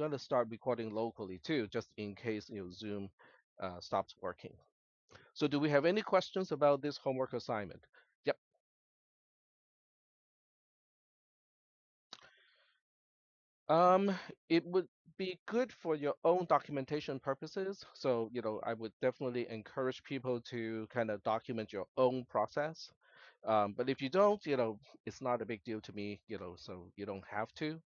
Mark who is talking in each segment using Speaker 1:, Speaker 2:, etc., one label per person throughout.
Speaker 1: going to start recording locally too, just in case Zoom stops working. So do we have any questions about this homework assignment? Yep. Um, it would be good for your own documentation purposes. So, I would definitely encourage people to kind of document your own process. But if you don't, it's not a big deal to me, so you don't have to.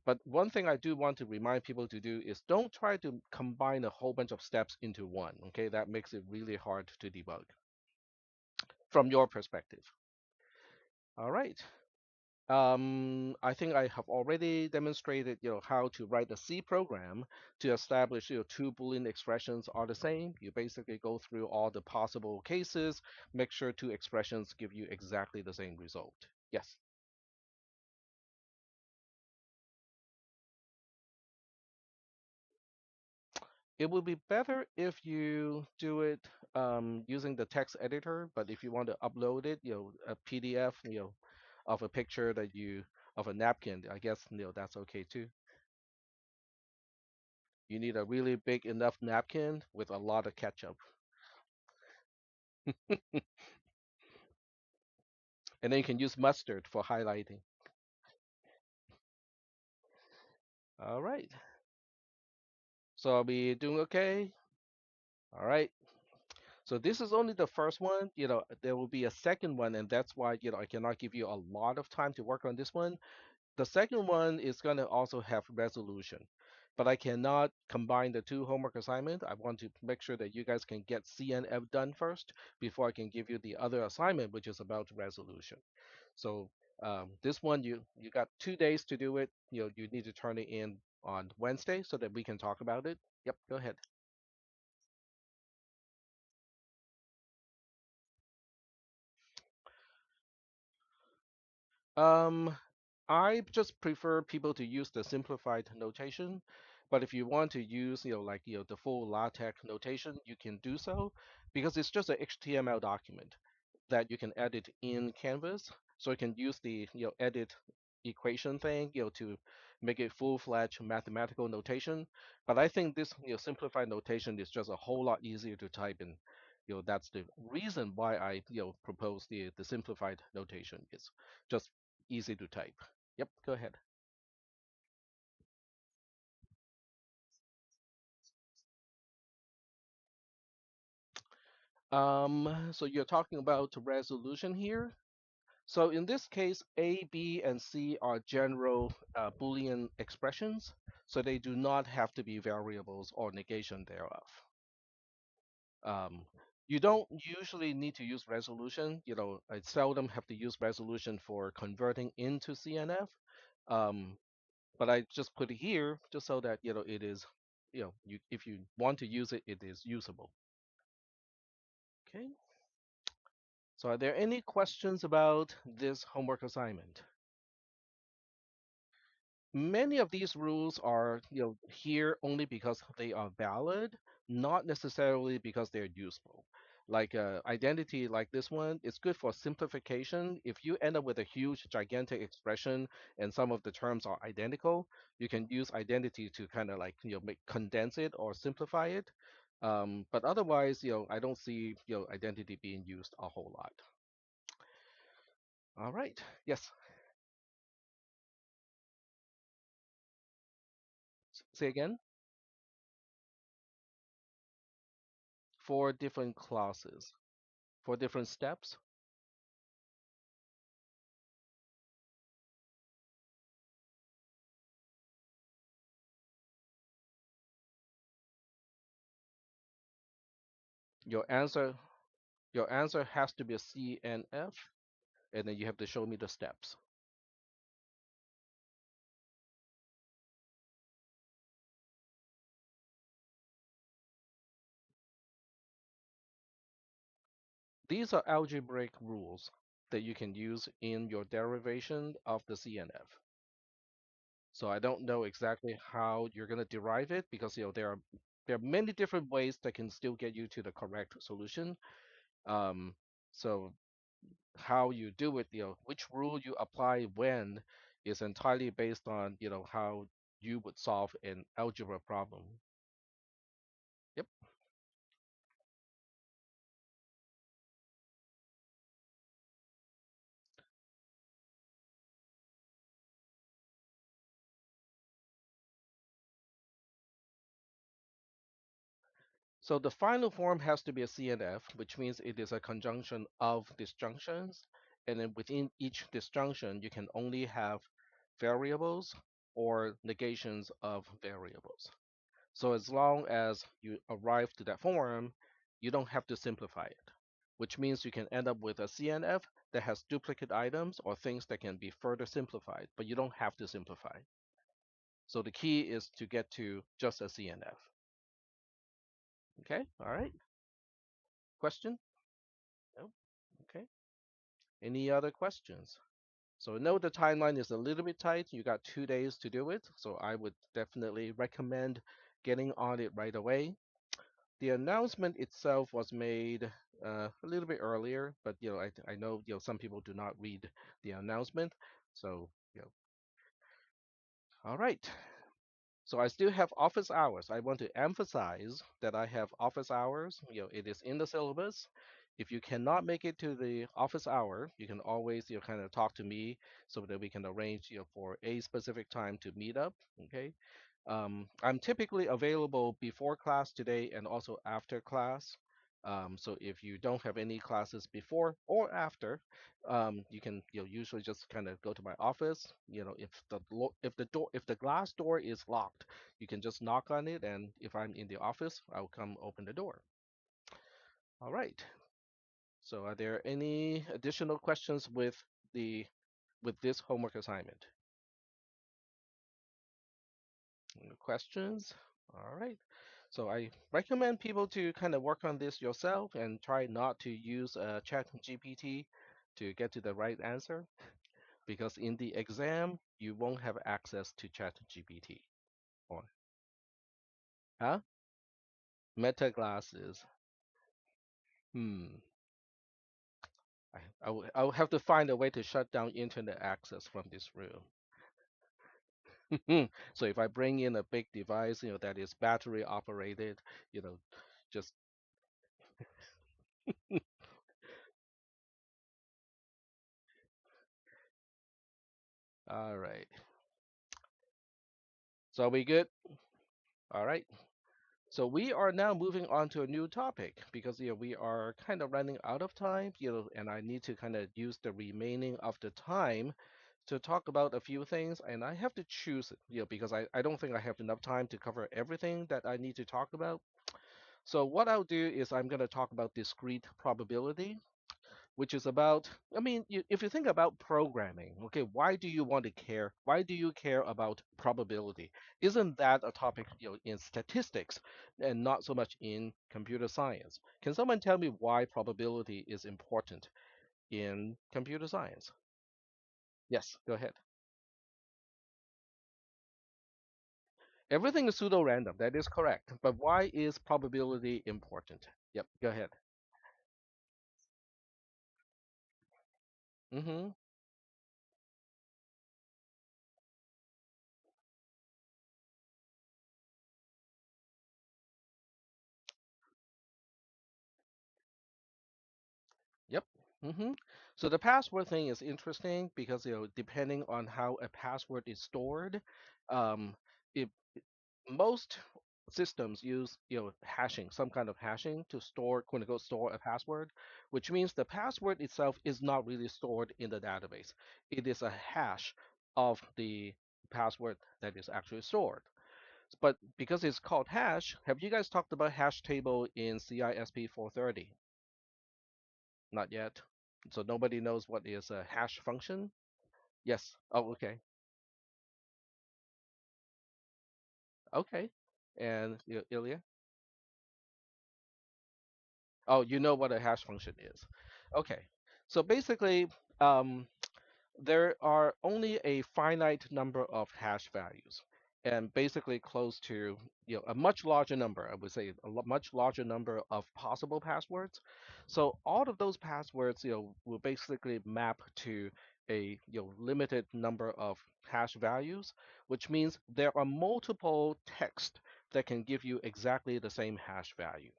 Speaker 1: But one thing I do want to remind people to do is don't try to combine a whole bunch of steps into one. Okay, that makes it really hard to debug from your perspective. All right. I think I have already demonstrated, how to write a C program to establish, two Boolean expressions are the same. You basically go through all the possible cases, make sure two expressions give you exactly the same result. Yes. It would be better if you do it using the text editor, but if you want to upload it, a PDF, of a picture of a napkin, I guess, that's okay too. You need a really big enough napkin with a lot of ketchup. And then you can use mustard for highlighting. All right. So I'll be doing okay. All right. So this is only the first one. There will be a second one, and that's why, I cannot give you a lot of time to work on this one. The second one is going to also have resolution, but I cannot combine the two homework assignment. I want to make sure that you guys can get CNF done first before I can give you the other assignment, which is about resolution. So this one, you got 2 days to do it. You need to turn it in on Wednesday so that we can talk about it. Yep, go ahead. Um, I just prefer people to use the simplified notation, but if you want to use, like, the full LaTeX notation, you can do so because it's just a HTML document that you can edit in Canvas. So you can use the, edit equation thing, to make it full-fledged mathematical notation. But I think this, simplified notation is just a whole lot easier to type in. That's the reason why I, propose the simplified notation. It's just easy to type. Yep, go ahead. So you're talking about resolution here. So in this case, A, B, and C are general Boolean expressions, so they do not have to be variables or negation thereof. Um, you don't usually need to use resolution. I seldom have to use resolution for converting into CNF. Um, but I just put it here just so that it is, if you want to use it, it is usable. Okay. So are there any questions about this homework assignment? Many of these rules are, here only because they are valid, not necessarily because they're useful. Like identity, like this one, it's good for simplification. If you end up with a huge, gigantic expression and some of the terms are identical, you can use identity to kind of like, condense it or simplify it. But otherwise, I don't see, identity being used a whole lot. All right. Yes. Say again. 4 different clauses, 4 different steps. Your answer, your answer has to be a C and F, and then you have to show me the steps. These are algebraic rules that you can use in your derivation of the CNF. So I don't know exactly how you're going to derive it because there are many different ways that can still get you to the correct solution. Um, so how you do it, which rule you apply when is entirely based on, how you would solve an algebra problem. Yep. So the final form has to be a CNF, which means it is a conjunction of disjunctions. And then within each disjunction, you can only have variables or negations of variables. So as long as you arrive to that form, you don't have to simplify it, which means you can end up with a CNF that has duplicate items or things that can be further simplified, but you don't have to simplify. So the key is to get to just a CNF. Okay, all right. Question? No? Okay. Any other questions? So I know the timeline is a little bit tight. You got 2 days to do it. So I would definitely recommend getting on it right away. The announcement itself was made a little bit earlier, but I know some people do not read the announcement. So all right. So I still have office hours. I want to emphasize that I have office hours. It is in the syllabus. If you cannot make it to the office hour, you can always kind of talk to me so that we can arrange for a specific time to meet up. Okay. I'm typically available before class today and also after class. So if you don't have any classes before or after, you can usually just kind of go to my office. If the glass door is locked, you can just knock on it, and if I'm in the office, I'll come open the door. All right. So are there any additional questions the with this homework assignment? No questions? All right. So I recommend people to kind of work on this yourself and try not to use Chat GPT to get to the right answer because in the exam you won't have access to Chat GPT. Or, huh? Meta glasses. Hmm. I will have to find a way to shut down internet access from this room. So if I bring in a big device, that is battery operated, you know, just all right. So are we good? All right. So we are now moving on to a new topic because we are kind of running out of time, and I need to kind of use the remaining of the time to talk about a few things, and I have to choose, because I don't think I have enough time to cover everything that I need to talk about. So what I'll do is I'm going to talk about discrete probability, which is about, I mean, if you think about programming, okay, why do you want to care? Why do you care about probability? Isn't that a topic, in statistics and not so much in computer science? Can someone tell me why probability is important in computer science? Yes, go ahead. Everything is pseudo-random. That is correct. But why is probability important? Yep, go ahead. Mm-hmm. Yep. hmm So the password thing is interesting because depending on how a password is stored, um, if most systems use hashing, some kind of hashing to store quote unquote store a password, which means the password itself is not really stored in the database. It is a hash of the password that is actually stored. But because it's called hash, have you guys talked about hash table in CISP 430? Not yet. So nobody knows what is a hash function? Yes. Oh, okay. Okay. And Ilya? Oh, you know what a hash function is. Okay. So basically, um, there are only a finite number of hash values, and basically close to a much larger number. I would say a much larger number of possible passwords. So all of those passwords will basically map to a limited number of hash values, which means there are multiple texts that can give you exactly the same hash value.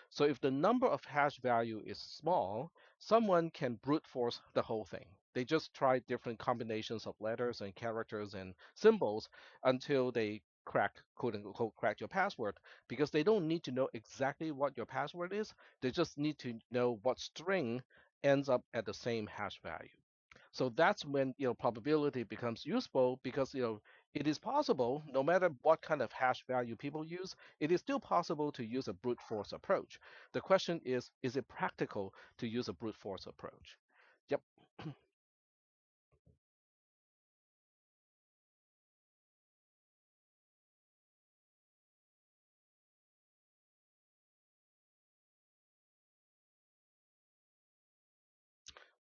Speaker 1: So if the number of hash value is small, someone can brute force the whole thing. They just try different combinations of letters and characters and symbols until they crack, quote unquote, crack your password, because they don't need to know exactly what your password is. They just need to know what string ends up at the same hash value. So that's when probability becomes useful, because it is possible, no matter what kind of hash value people use, it is still possible to use a brute force approach. The question is it practical to use a brute force approach? Yep.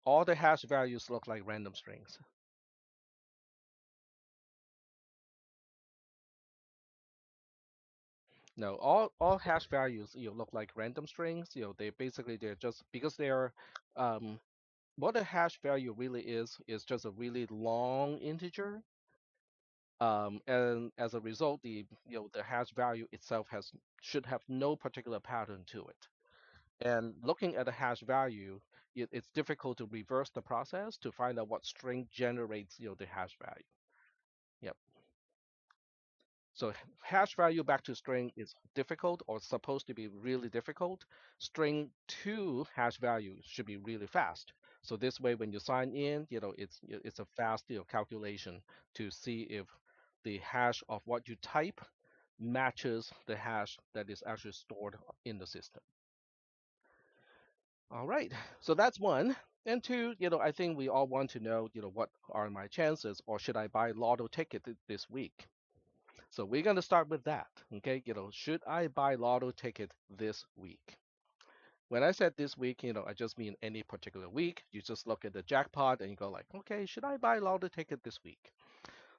Speaker 1: All the hash values look like random strings. No, all hash values look like random strings. They're just because they're um, what a hash value really is just a really long integer. And as a result, the hash value itself has should have no particular pattern to it. And looking at a hash value, it's difficult to reverse the process to find out what string generates the hash value. Yep. So hash value back to string is difficult, or supposed to be really difficult. String to hash value should be really fast. So this way, when you sign in, it's a fast calculation to see if the hash of what you type matches the hash that is actually stored in the system. All right, so that's one. And two, I think we all want to know, what are my chances, or should I buy lotto ticket this week? So we're going to start with that. Okay, should I buy lotto ticket this week? When I said this week, I just mean any particular week. You just look at the jackpot and you go like, okay, should I buy lotto ticket this week?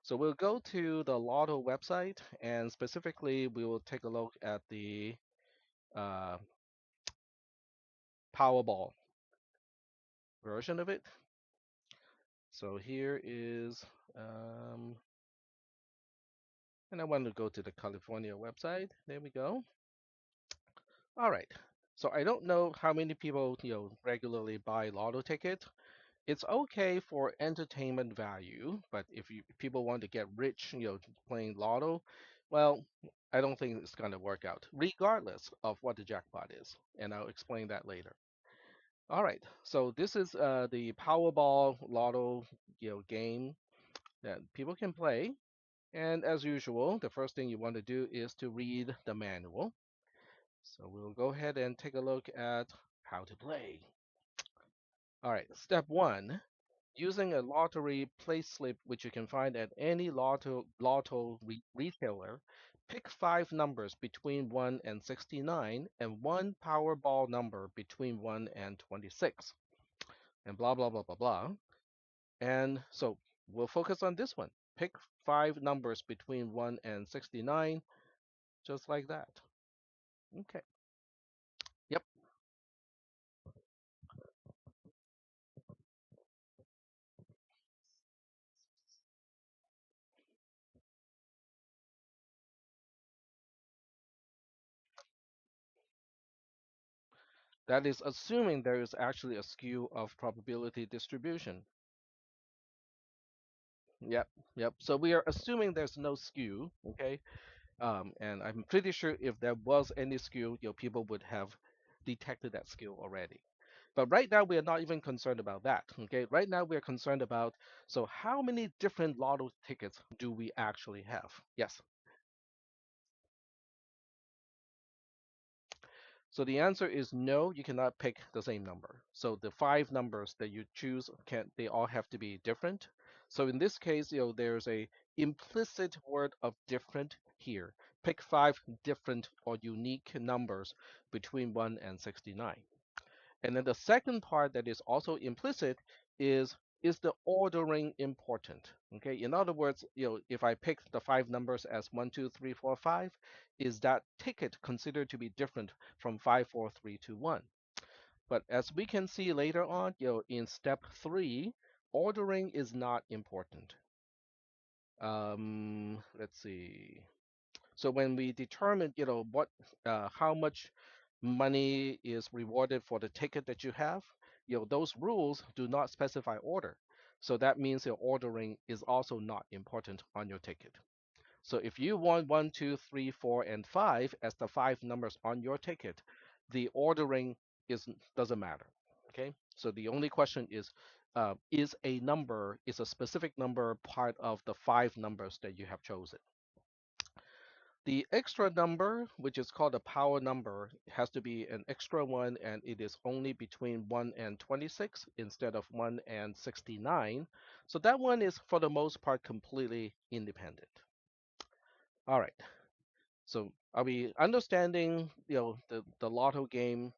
Speaker 1: So we'll go to the lotto website, and specifically we will take a look at the uh, Powerball version of it. So here is, um, and I want to go to the California website. There we go. All right. So I don't know how many people, regularly buy lotto ticket. It's okay for entertainment value, but if people want to get rich, playing lotto, well, I don't think it's going to work out, regardless of what the jackpot is. And I'll explain that later. All right. So this is the Powerball lotto, game that people can play. And as usual, the first thing you want to do is to read the manual. So we'll go ahead and take a look at how to play. All right, step one, using a lottery place slip, which you can find at any retailer, pick five numbers between 1 and 69 and one Powerball number between 1 and 26, and blah, blah, blah, blah, blah. And so we'll focus on this one. Pick five numbers between 1 and 69, just like that. Okay. Yep. That is assuming there is actually a skew of probability distribution. Yep, yep. So we are assuming there's no skew, okay? And I'm pretty sure if there was any skew, people would have detected that skew already. But right now we are not even concerned about that, okay? Right now we are concerned about, so how many different lotto tickets do we actually have? Yes. So the answer is no, you cannot pick the same number. So the five numbers that you choose can they all have to be different. So in this case, there's a implicit word of different here. Pick five different or unique numbers between 1 and 69. And then the second part that is also implicit is the ordering important? Okay, in other words, if I pick the five numbers as 1, 2, 3, 4, 5, is that ticket considered to be different from 5, 4, 3, 2, 1? But as we can see later on, in step three, ordering is not important. Let's see. So when we determine, how much money is rewarded for the ticket that you have, those rules do not specify order. So that means your ordering is also not important on your ticket. So if you want one, two, three, four, and five as the five numbers on your ticket, the ordering doesn't matter. Okay. So the only question is a specific number part of the five numbers that you have chosen? The extra number, which is called a power number, has to be an extra one, and it is only between 1 and 26 instead of 1 and 69. So that one is, for the most part, completely independent. All right. So are we understanding, the lotto game,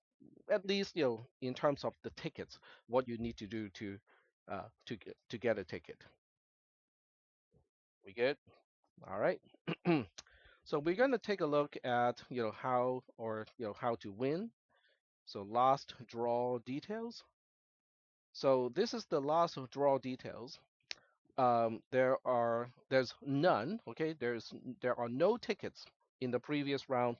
Speaker 1: at least, in terms of the tickets, what you need to do to get a ticket? We good? All right. So we're going to take a look at, how to win. So last draw details. So this is the last draw details. There's none. Okay, there are no tickets in the previous round,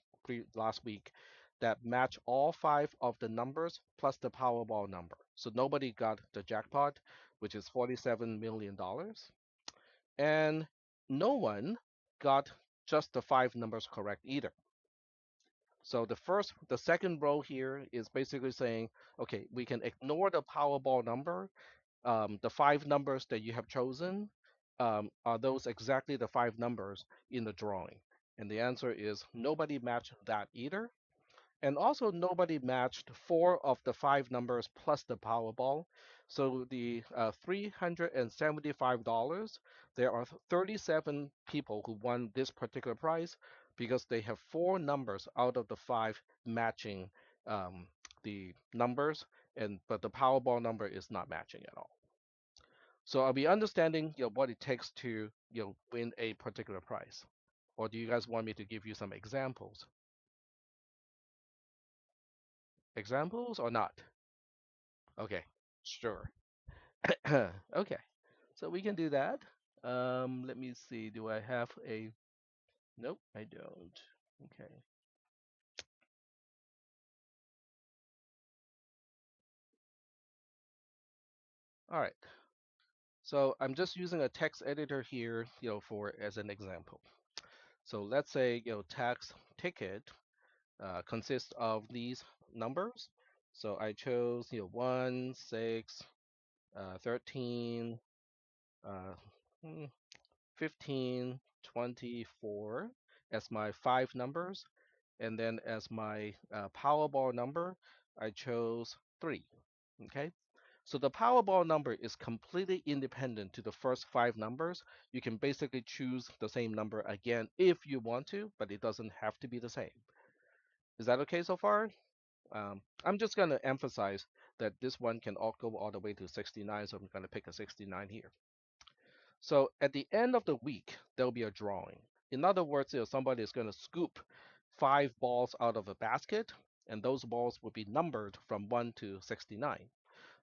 Speaker 1: last week, that match all five of the numbers plus the Powerball number. So nobody got the jackpot, which is $47 million, and no one got just the five numbers correct either. So the second row here is basically saying, okay, we can ignore the Powerball number. The five numbers that you have chosen, are those exactly the five numbers in the drawing? And the answer is nobody matched that either. And also nobody matched four of the five numbers plus the Powerball. So the $375, there are 37 people who won this particular prize because they have four numbers out of the five matching, the numbers, but the Powerball number is not matching at all. So are we understanding, what it takes to, win a particular prize? Or do you guys want me to give you some examples? Examples or not? Okay, sure. Okay, so we can do that. Let me see. Do I have a? Nope, I don't. Okay. All right. So I'm just using a text editor here, for as an example. So let's say, tax ticket consists of these numbers. So I chose, 1, 6, 13, uh, hmm, 15, 24 as my five numbers. And then as my Powerball number, I chose 3. Okay. So the Powerball number is completely independent to the first five numbers. You can basically choose the same number again if you want to, but it doesn't have to be the same. Is that okay so far? I'm just going to emphasize that this one can go all the way to 69, so I'm going to pick a 69 here. So at the end of the week, there'll be a drawing. In other words, somebody is going to scoop five balls out of a basket, and those balls will be numbered from 1 to 69.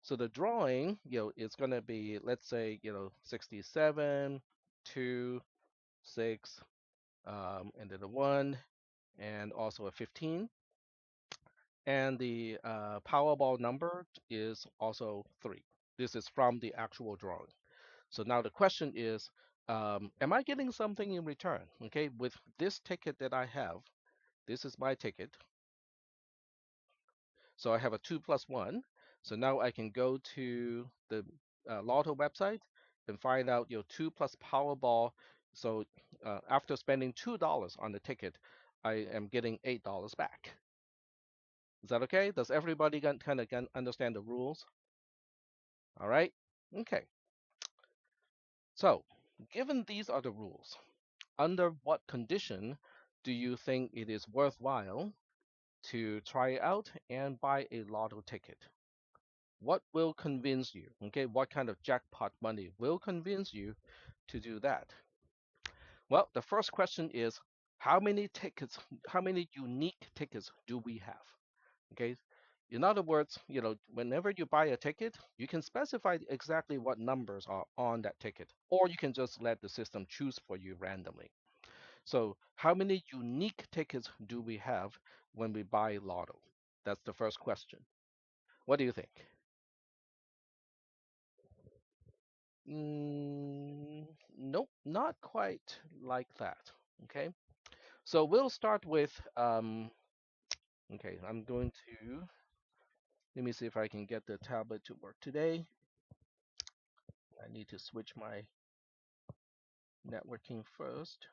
Speaker 1: So the drawing, is going to be, let's say, 67, 2, 6, and then a 1, and also a 15. And the Powerball number is also 3. This is from the actual drawing. So now the question is, am I getting something in return? Okay, with this ticket that I have, this is my ticket. So I have a 2 plus 1. So now I can go to the Lotto website and find out, 2 plus Powerball. So after spending $2 on the ticket, I am getting $8 back. Is that okay? Does everybody kind of understand the rules? All right. Okay. So given these are the rules, under what condition do you think it is worthwhile to try out and buy a lotto ticket? What will convince you? Okay, what kind of jackpot money will convince you to do that? Well, the first question is, how many tickets, how many unique tickets do we have? Okay, In other words, whenever you buy a ticket, you can specify exactly what numbers are on that ticket, or you can just let the system choose for you randomly. So, how many unique tickets do we have when we buy Lotto? That's the first question. What do you think? Nope, not quite like that. Okay, so we'll start with okay, I'm going to let me see if I can get the tablet to work today. I need to switch my networking first.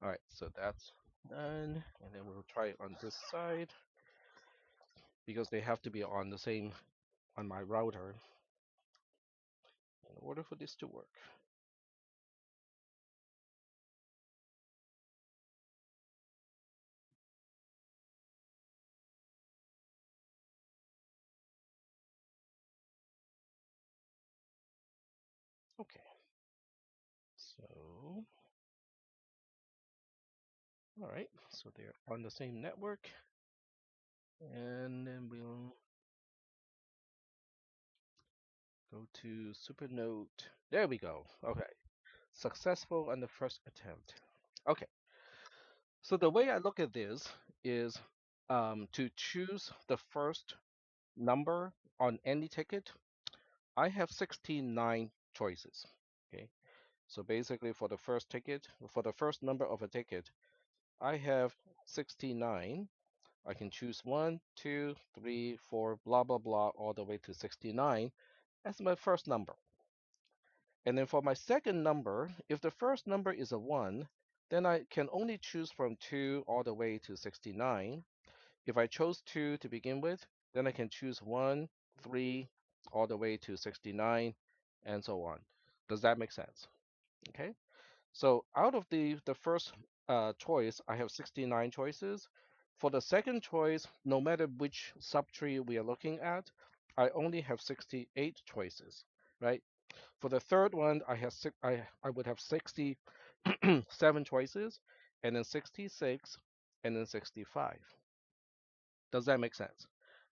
Speaker 1: All right, so that's done, and then we'll try it on this side because they have to be on the same on my router in order for this to work. Okay, so all right, so they're on the same network, and then we'll go to Supernode. There we go. Okay, successful on the first attempt. Okay, so the way I look at this is to choose the first number on any ticket. I have 69 choices. Okay, so basically for the first ticket, for the first number of a ticket, I have 69. I can choose 1, 2, 3, 4, blah, blah, blah, all the way to 69 as my first number. And then for my second number, if the first number is a 1, then I can only choose from 2 all the way to 69. If I chose 2 to begin with, then I can choose 1, 3, all the way to 69, and so on. Does that make sense? Okay. So out of the first choice, I have 69 choices. For the second choice, no matter which subtree we are looking at, I only have 68 choices, right? For the third one, I would have 67 choices, and then 66, and then 65. Does that make sense?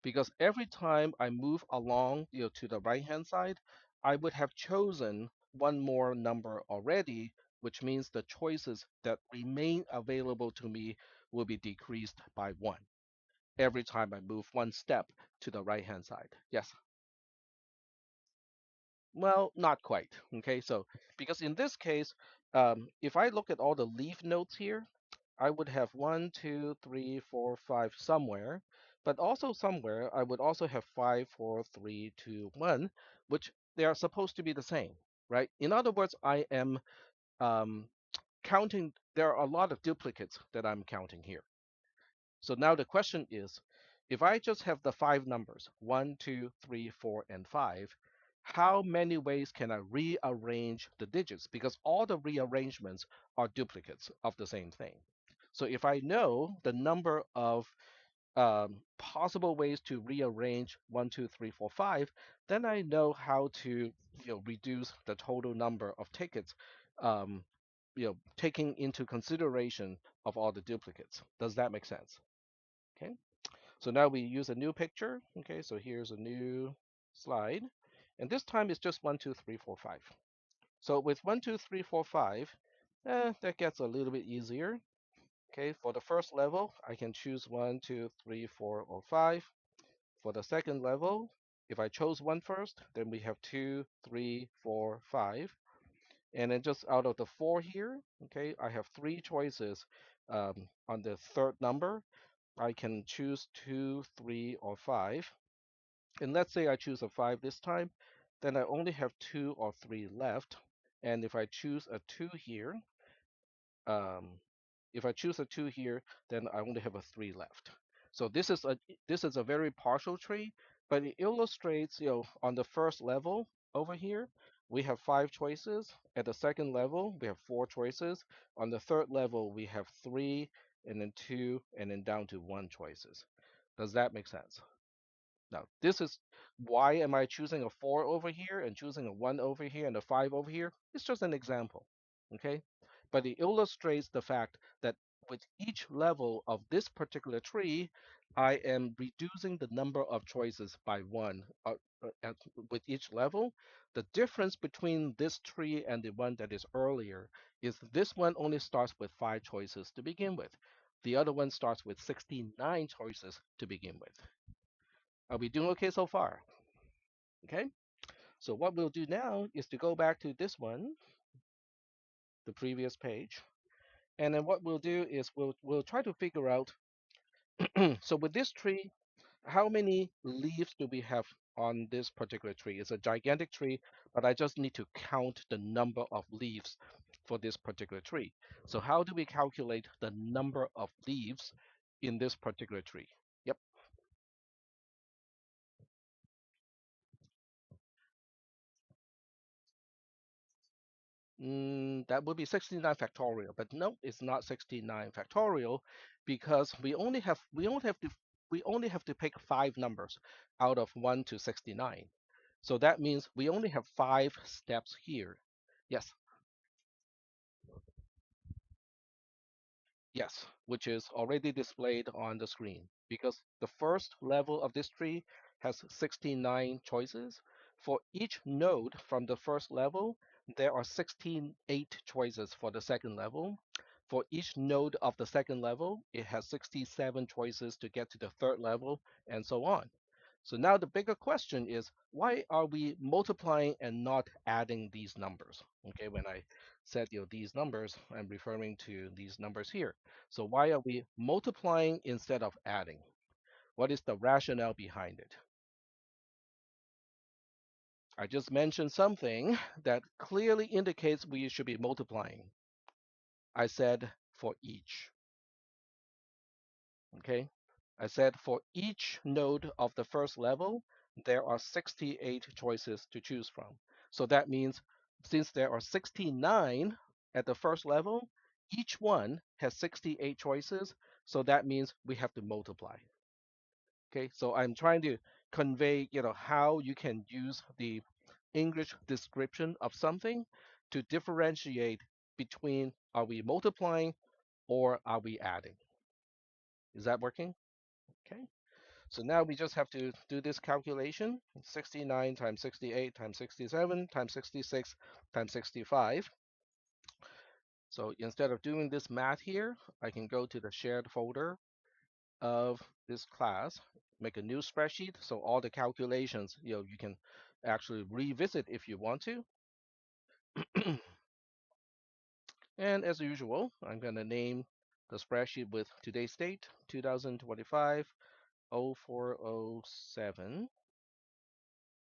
Speaker 1: Because every time I move along, to the right-hand side, I would have chosen one more number already, which means the choices that remain available to me will be decreased by one every time I move one step to the right-hand side. Yes. Well, not quite. Okay, so because in this case, if I look at all the leaf nodes here, I would have one, two, three, four, five somewhere, but also somewhere I would also have five, four, three, two, one, which they are supposed to be the same, right? In other words, I am um, counting, there are a lot of duplicates that I'm counting here. So now the question is, if I just have the five numbers, one, two, three, four, and five, how many ways can I rearrange the digits? Because all the rearrangements are duplicates of the same thing. So if I know the number of possible ways to rearrange one, two, three, four, five, then I know how to reduce the total number of tickets, um, taking into consideration of all the duplicates. Does that make sense? Okay, so now we use a new picture. Okay, so here's a new slide. And this time it's just one, two, three, four, five. So with one, two, three, four, five, that gets a little bit easier. Okay, for the first level, I can choose one, two, three, four, or five. For the second level, if I chose one first, then we have two, three, four, five. And then just out of the four here, okay, I have three choices on the third number. I can choose two, three, or five. And let's say I choose a five this time, then I only have two or three left. And if I choose a two here, um, if I choose a two here, then I only have a three left. So this is a very partial tree, but it illustrates, on the first level over here, we have five choices. At the second level, we have four choices. On the third level, we have three, and then two, and then down to one choices. Does that make sense? Now, this is why am I choosing a 4 over here and choosing a 1 over here and a 5 over here? It's just an example, okay? But it illustrates the fact that with each level of this particular tree, I am reducing the number of choices by 1 with each level. The difference between this tree and the one that is earlier is this one only starts with 5 choices to begin with. The other one starts with 69 choices to begin with. Are we doing okay so far? Okay. So what we'll do now is to go back to this one, the previous page. And then what we'll do is we'll try to figure out, so with this tree, how many leaves do we have on this particular tree? It's a gigantic tree, but I just need to count the number of leaves for this particular tree. So how do we calculate the number of leaves in this particular tree? Yep. That would be 69 factorial, but no, it's not 69 factorial because we only have to pick 5 numbers out of 1 to 69. So that means we only have 5 steps here. Yes, yes, which is already displayed on the screen because the first level of this tree has 69 choices. For each node from the first level, there are 68 choices for the second level. For each node of the second level, it has 67 choices to get to the third level, and so on. So now the bigger question is, why are we multiplying and not adding these numbers? Okay, when I said these numbers, I'm referring to these numbers here. So why are we multiplying instead of adding? What is the rationale behind it? I just mentioned something that clearly indicates we should be multiplying. I said for each. Okay, I said for each node of the first level, there are 68 choices to choose from. So that means since there are 69 at the first level, each one has 68 choices. So that means we have to multiply. Okay, so I'm trying to convey, how you can use the English description of something to differentiate between are we multiplying or are we adding? Is that working? Okay. So now we just have to do this calculation. 69 times 68 times 67 times 66 times 65. So instead of doing this math here, I can go to the shared folder of this class, make a new spreadsheet. So all the calculations, you can actually revisit if you want to. And as usual, I'm going to name the spreadsheet with today's date, 2025 0407.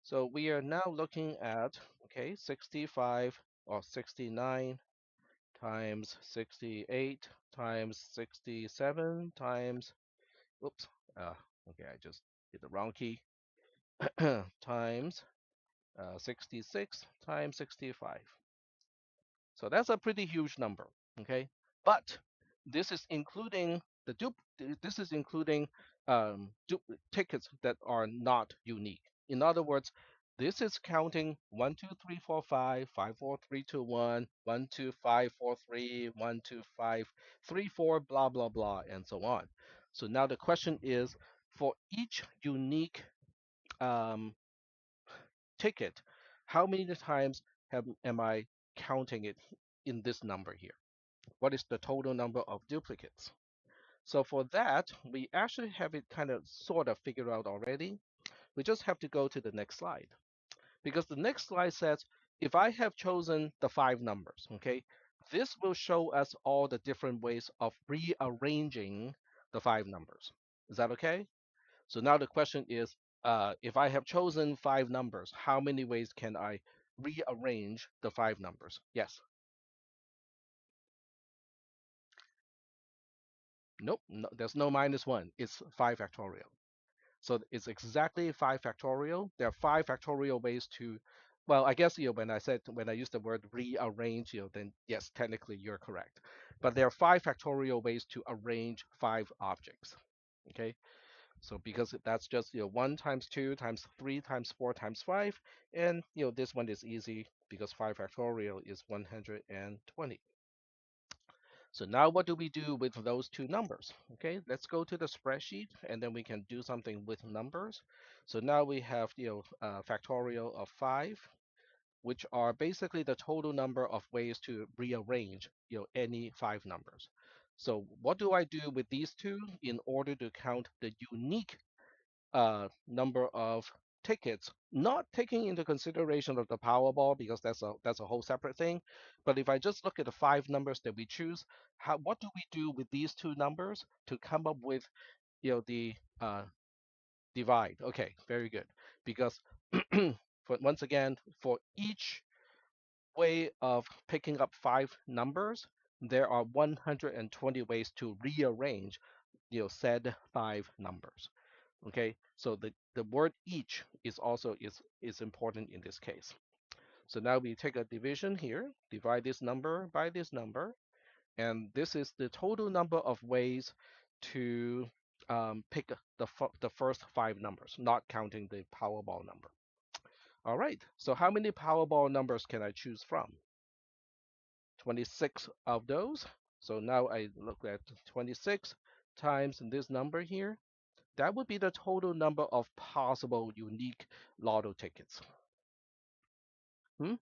Speaker 1: So we are now looking at, okay, 65 or 69 times 68 times 67 times, oops, uh, okay, I just hit the wrong key, times 66 times 65. So that's a pretty huge number, okay? But this is including this is including tickets that are not unique. In other words, this is counting 1, 2, 3, 4, 5, 5, 4, 3, 2, 1, 1, 2, 5, 4, 3, 1, 2, 5, 3, 4, blah, blah, blah, and so on. So now the question is for each unique um, ticket, how many times am I counting it in this number here? What is the total number of duplicates? So for that, we actually have it kind of sort of figured out already. We just have to go to the next slide because the next slide says if I have chosen the 5 numbers, okay, this will show us all the different ways of rearranging the 5 numbers. Is that okay? So now the question is, if I have chosen 5 numbers, how many ways can I rearrange the 5 numbers? Yes. Nope. No, there's no -1. It's 5 factorial. So it's exactly 5 factorial. There are 5 factorial ways to, well, I guess when I use the word rearrange, then yes, technically you're correct. But there are 5 factorial ways to arrange 5 objects. Okay. So because that's just 1 times 2 times 3 times 4 times 5, and this one is easy because 5 factorial is 120. So now what do we do with those two numbers? Okay, let's go to the spreadsheet and then we can do something with numbers. So now we have factorial of 5, which are basically the total number of ways to rearrange any 5 numbers. So what do I do with these two in order to count the unique number of tickets, not taking into consideration of the Powerball because that's a whole separate thing. But if I just look at the 5 numbers that we choose, what do we do with these two numbers to come up with the divide? Okay, very good. Because once again, for each way of picking up 5 numbers, there are 120 ways to rearrange said 5 numbers. Okay, so the word each is also is important in this case. So now we take a division here, divide this number by this number, and this is the total number of ways to pick the first 5 numbers, not counting the Powerball number. All right, so how many Powerball numbers can I choose from? 26 of those. So now I look at 26 times this number here. That would be the total number of possible unique lotto tickets. Hmm?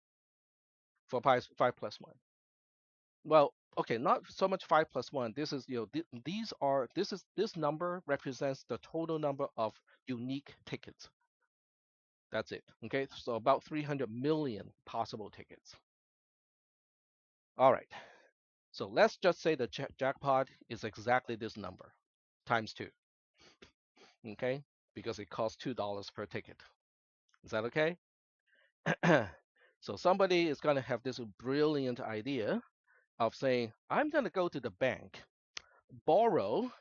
Speaker 1: For 5 plus 1. Well, okay, not so much 5 plus 1. This is, these are, this number represents the total number of unique tickets. That's it. Okay, so about 300 million possible tickets. All right, so let's just say the jackpot is exactly this number times 2. Okay, because it costs $2 per ticket. Is that okay? So somebody is going to have this brilliant idea of saying, I'm going to go to the bank, borrow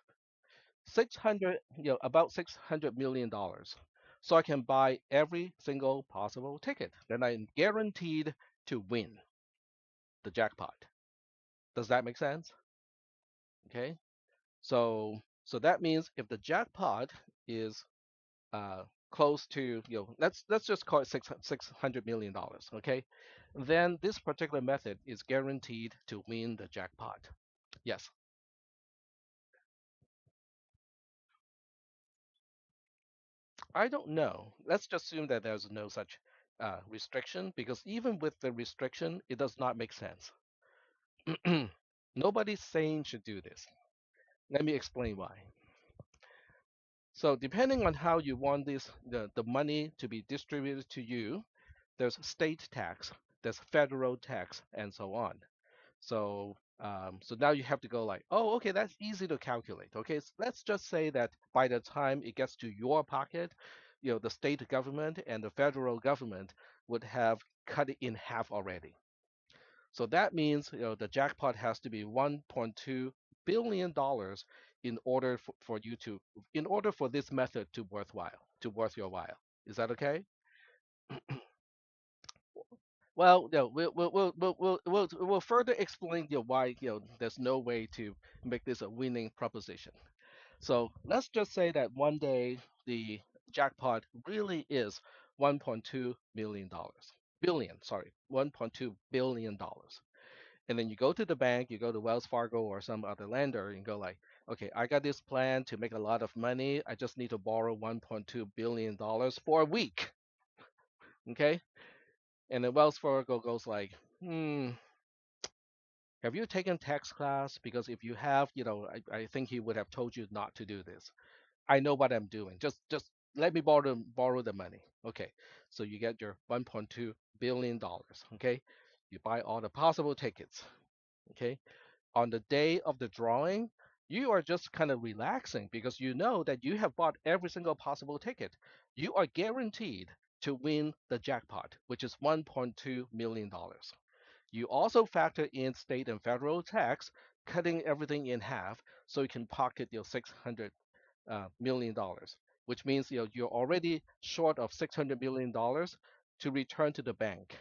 Speaker 1: 600, about $600 million, so I can buy every single possible ticket. Then I'm guaranteed to win the jackpot. Does that make sense? Okay. So that means if the jackpot is uh, close to, let's just call it $600 million, okay? Then this particular method is guaranteed to win the jackpot. Yes, I don't know. Let's just assume that there's no such restriction because even with the restriction, it does not make sense. Nobody's saying should do this. Let me explain why. So depending on how you want the money to be distributed to you, there's state tax, there's federal tax, and so on. So now you have to go like, oh, okay, that's easy to calculate. Okay, so let's just say that by the time it gets to your pocket, the state government and the federal government would have cut it in half already. So that means the jackpot has to be 1.2 billion dollars in order for you to in order for this method to worth your while. Is that okay? Well, no, we'll further explain why there's no way to make this a winning proposition. So let's just say that one day the jackpot really is 1.2 million dollars. Billion, sorry, 1.2 billion dollars. And then you go to the bank, you go to Wells Fargo or some other lender and go like, okay, I got this plan to make a lot of money. I just need to borrow 1.2 billion dollars for a week. Okay? And then Wells Fargo goes like, have you taken tax class? Because if you have, I think he would have told you not to do this. I know what I'm doing. Just let me borrow the money. Okay. So you get your 1.2 billion dollars. Okay. You buy all the possible tickets. Okay. On the day of the drawing, you are just kind of relaxing because you know that you have bought every single possible ticket. You are guaranteed to win the jackpot, which is $1.2 million. You also factor in state and federal tax, cutting everything in half so you can pocket your $600 million, which means you're already short of $600 million to return to the bank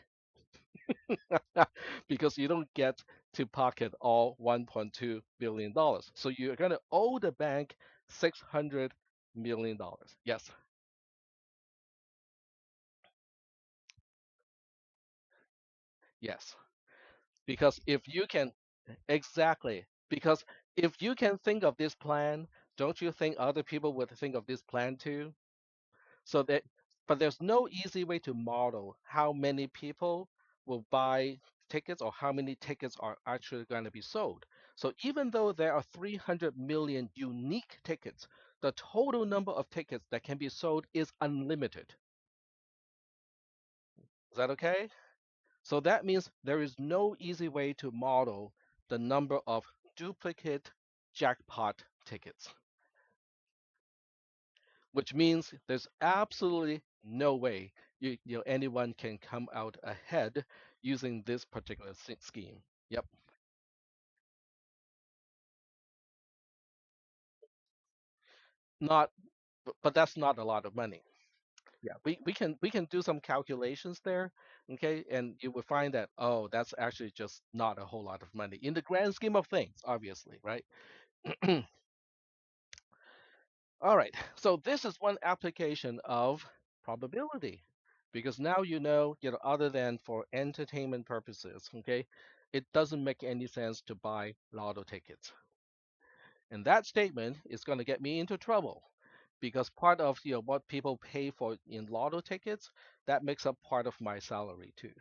Speaker 1: because you don't get to pocket all $1.2 billion. So you're going to owe the bank $600 million dollars. Yes, yes. Because if you can, exactly, because if you can think of this plan, don't you think other people would think of this plan too? So that, but there's no easy way to model how many people will buy tickets or how many tickets are actually going to be sold. So even though there are 300 million unique tickets, the total number of tickets that can be sold is unlimited. Is that okay? So that means there is no easy way to model the number of duplicate jackpot tickets, which means there's absolutely no way anyone can come out ahead using this particular scheme. Yep, not, but that's not a lot of money. Yeah, we can do some calculations there, okay, and you will find that oh, that's actually just not a whole lot of money in the grand scheme of things, obviously, right? All right, so this is one application of probability because now other than for entertainment purposes, okay, it doesn't make any sense to buy lotto tickets. And that statement is going to get me into trouble because part of what people pay for in lotto tickets, that makes up part of my salary too.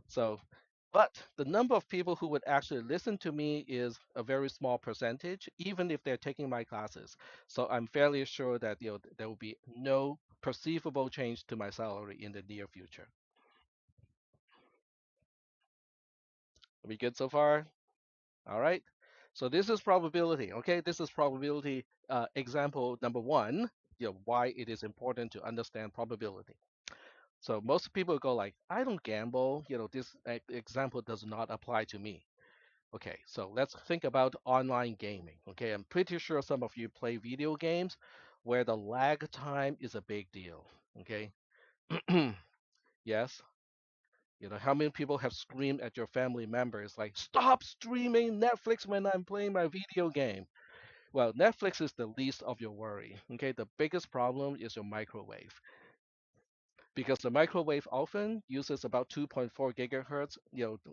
Speaker 1: So, but the number of people who would actually listen to me is a very small percentage, even if they're taking my classes. So I'm fairly sure that there will be no perceivable change to my salary in the near future. Are we good so far? All right. So this is probability. Okay, this is probability example number one. Why it is important to understand probability. So most people go like, I don't gamble. This example does not apply to me. Okay, so let's think about online gaming. Okay, I'm pretty sure some of you play video games where the lag time is a big deal. Okay, yes, how many people have screamed at your family members like, stop streaming Netflix when I'm playing my video game? Well, Netflix is the least of your worry. Okay, the biggest problem is your microwave because the microwave often uses about 2.4 gigahertz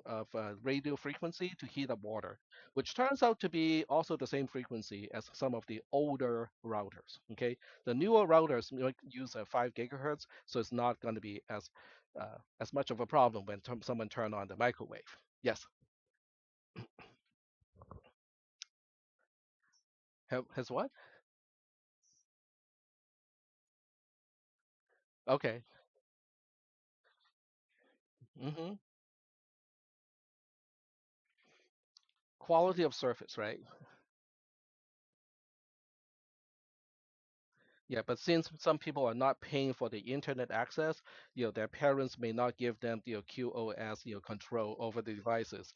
Speaker 1: of radio frequency to heat up water, which turns out to be also the same frequency as some of the older routers. Okay, the newer routers use 5 gigahertz, so it's not going to be as much of a problem when someone turn on the microwave. Yes, has what? Okay. hmm Quality of service, right? Yeah, but since some people are not paying for the internet access, their parents may not give them the QoS, control over the devices.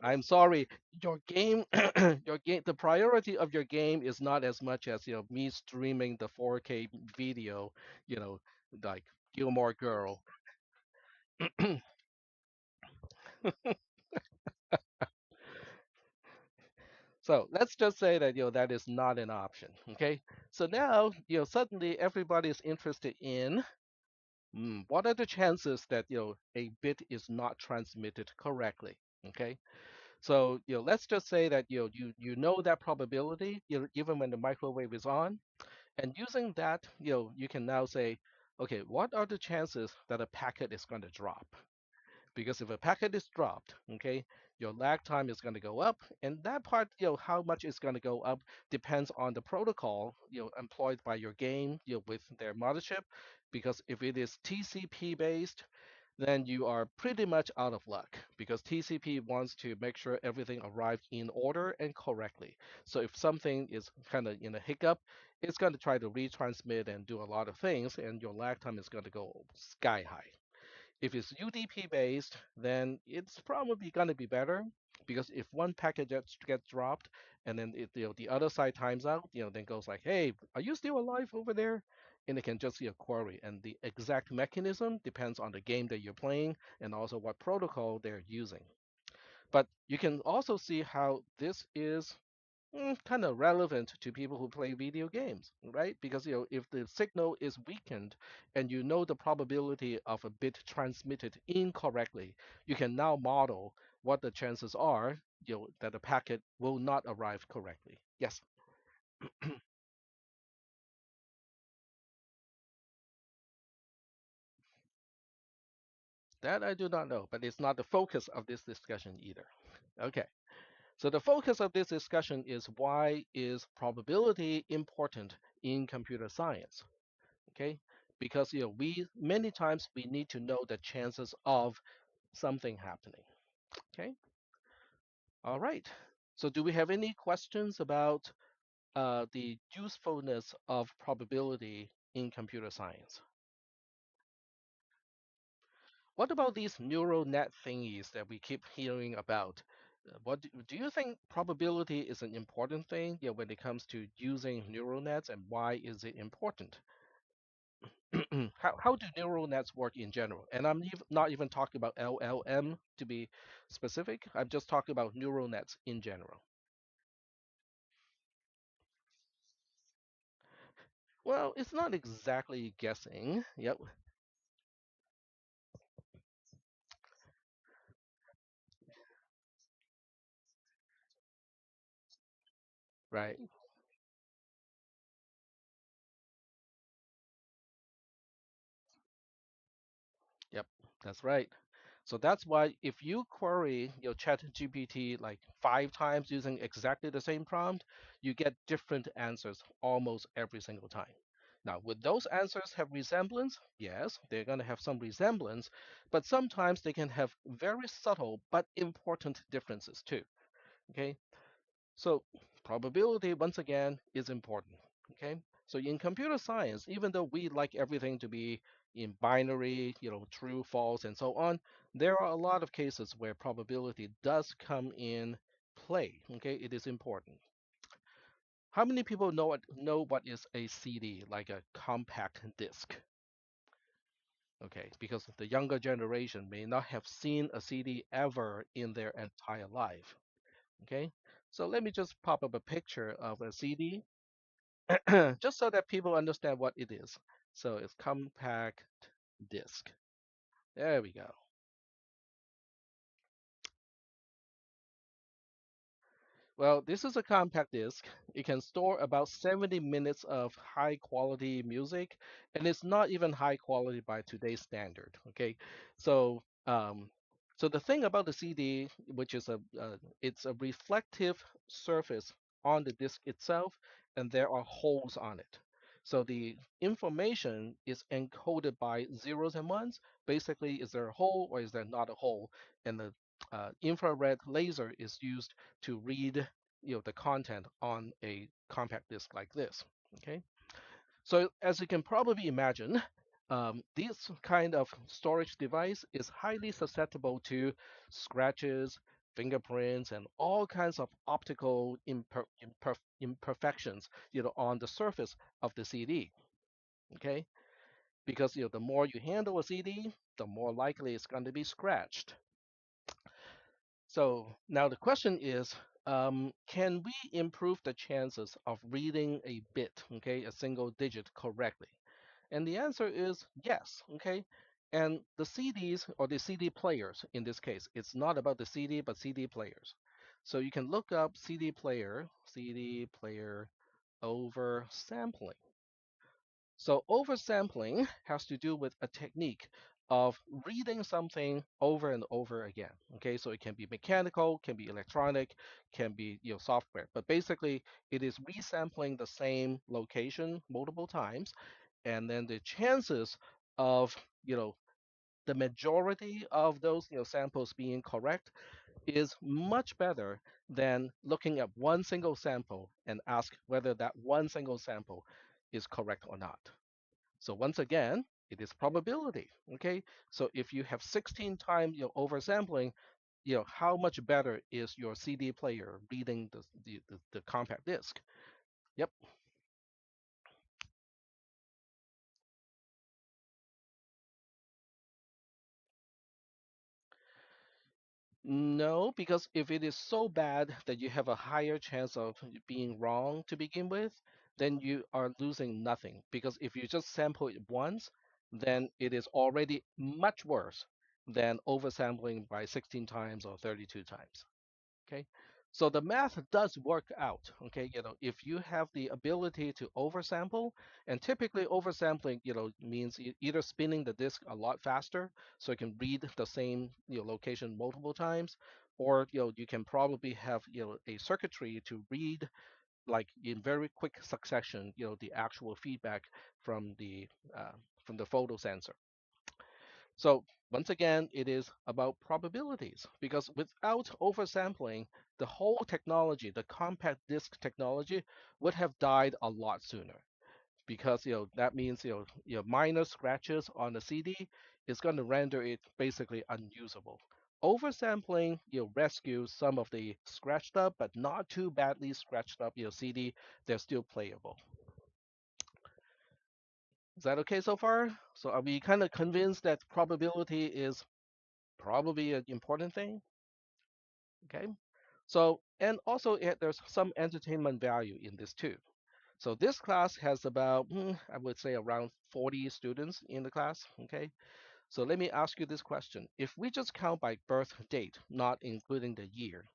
Speaker 1: I'm sorry, your game, the priority of your game is not as much as me streaming the 4K video, you know, like Gilmore Girl. So let's just say that that is not an option. Okay, so now suddenly everybody is interested in what are the chances that a bit is not transmitted correctly? Okay, so let's just say that you know that probability even when the microwave is on, and using that you can now say, okay, what are the chances that a packet is going to drop? Because if a packet is dropped, okay, your lag time is going to go up, and that part, how much is going to go up depends on the protocol, employed by your game, with their mothership. Because if it is TCP based, then you are pretty much out of luck because TCP wants to make sure everything arrived in order and correctly. So if something is kind of in a hiccup, it's going to try to retransmit and do a lot of things, and your lag time is going to go sky high. If it's UDP based, then it's probably going to be better because if one packet gets dropped and then the other side times out, then goes like, hey, are you still alive over there? And it can just see a query. And the exact mechanism depends on the game that you're playing and also what protocol they're using. But you can also see how this is kind of relevant to people who play video games, right? Because if the signal is weakened and you know the probability of a bit transmitted incorrectly, you can now model what the chances are, that the packet will not arrive correctly. Yes, that I do not know, but it's not the focus of this discussion either. Okay. So the focus of this discussion is why is probability important in computer science? Okay, because we many times we need to know the chances of something happening. Okay, all right. So do we have any questions about the usefulness of probability in computer science? What about these neural net thingies that we keep hearing about? What do you think probability is an important thing, when it comes to using neural nets, and why is it important? How do neural nets work in general? And I'm not even talking about LLM to be specific. I'm just talking about neural nets in general. Well, it's not exactly guessing. Yep, right. Yep, that's right. So that's why if you query your chat GPT like 5 times using exactly the same prompt, you get different answers almost every single time. Now, would those answers have resemblance? Yes, they're going to have some resemblance, but sometimes they can have very subtle but important differences too. Okay, so probability, once again, is important. Okay, so in computer science, even though we like everything to be in binary, true, false, and so on, there are a lot of cases where probability does come in play. Okay, it is important. How many people know what is a CD, like a compact disc? Okay, because the younger generation may not have seen a CD ever in their entire life. Okay, so let me just pop up a picture of a CD just so that people understand what it is. So it's compact disc. There we go. Well, this is a compact disc. It can store about 70 minutes of high quality music, and it's not even high quality by today's standard. Okay, so so the thing about the CD, which is it's a reflective surface on the disc itself, and there are holes on it. So the information is encoded by zeros and ones. Basically, is there a hole or is there not a hole? And the infrared laser is used to read the content on a compact disc like this. Okay, so as you can probably imagine, this kind of storage device is highly susceptible to scratches, fingerprints, and all kinds of optical imperfections, on the surface of the CD. Okay, because the more you handle a CD, the more likely it's going to be scratched. So now the question is, can we improve the chances of reading a bit, okay, a single digit correctly? And the answer is yes, okay. And the CDs or the CD players in this case, it's not about the CD, but CD players. So you can look up CD player over sampling. So oversampling has to do with a technique of reading something over and over again. Okay, so it can be mechanical, can be electronic, can be software, but basically it is resampling the same location multiple times, and then the chances of the majority of those samples being correct is much better than looking at one single sample and ask whether that one single sample is correct or not. So once again, it is probability. Okay. So if you have 16 times oversampling, how much better is your CD player reading the compact disc? Yep. No, because if it is so bad that you have a higher chance of being wrong to begin with, then you are losing nothing. Because if you just sample it once, then it is already much worse than oversampling by 16 times or 32 times. Okay. So the math does work out. Okay. If you have the ability to oversample, and typically oversampling, means either spinning the disk a lot faster so it can read the same, location multiple times, or, you can probably have, a circuitry to read like in very quick succession, the actual feedback from the uh, from the photo sensor. So once again, it is about probabilities because without oversampling, the whole technology, the compact disc technology, would have died a lot sooner. Because that means minor scratches on the CD is going to render it basically unusable. Oversampling rescues some of the scratched up but not too badly scratched up CD. They're still playable. Is that okay so far? So are we kind of convinced that probability is probably an important thing? Okay. So, and also there's some entertainment value in this too. So this class has about, I would say around 40 students in the class. Okay. So let me ask you this question. If we just count by birth date, not including the year,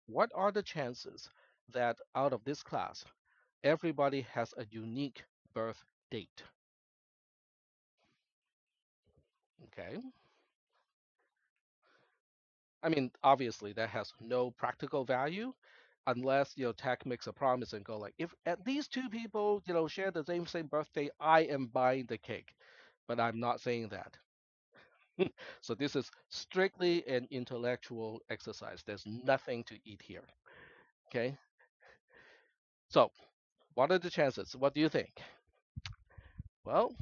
Speaker 1: what are the chances that out of this class, everybody has a unique birth date? Okay. I mean, obviously that has no practical value unless tech makes a promise and go like, if at least two people share the same birthday, I am buying the cake. But I'm not saying that. So this is strictly an intellectual exercise. There's nothing to eat here. Okay. So what are the chances? What do you think? Well,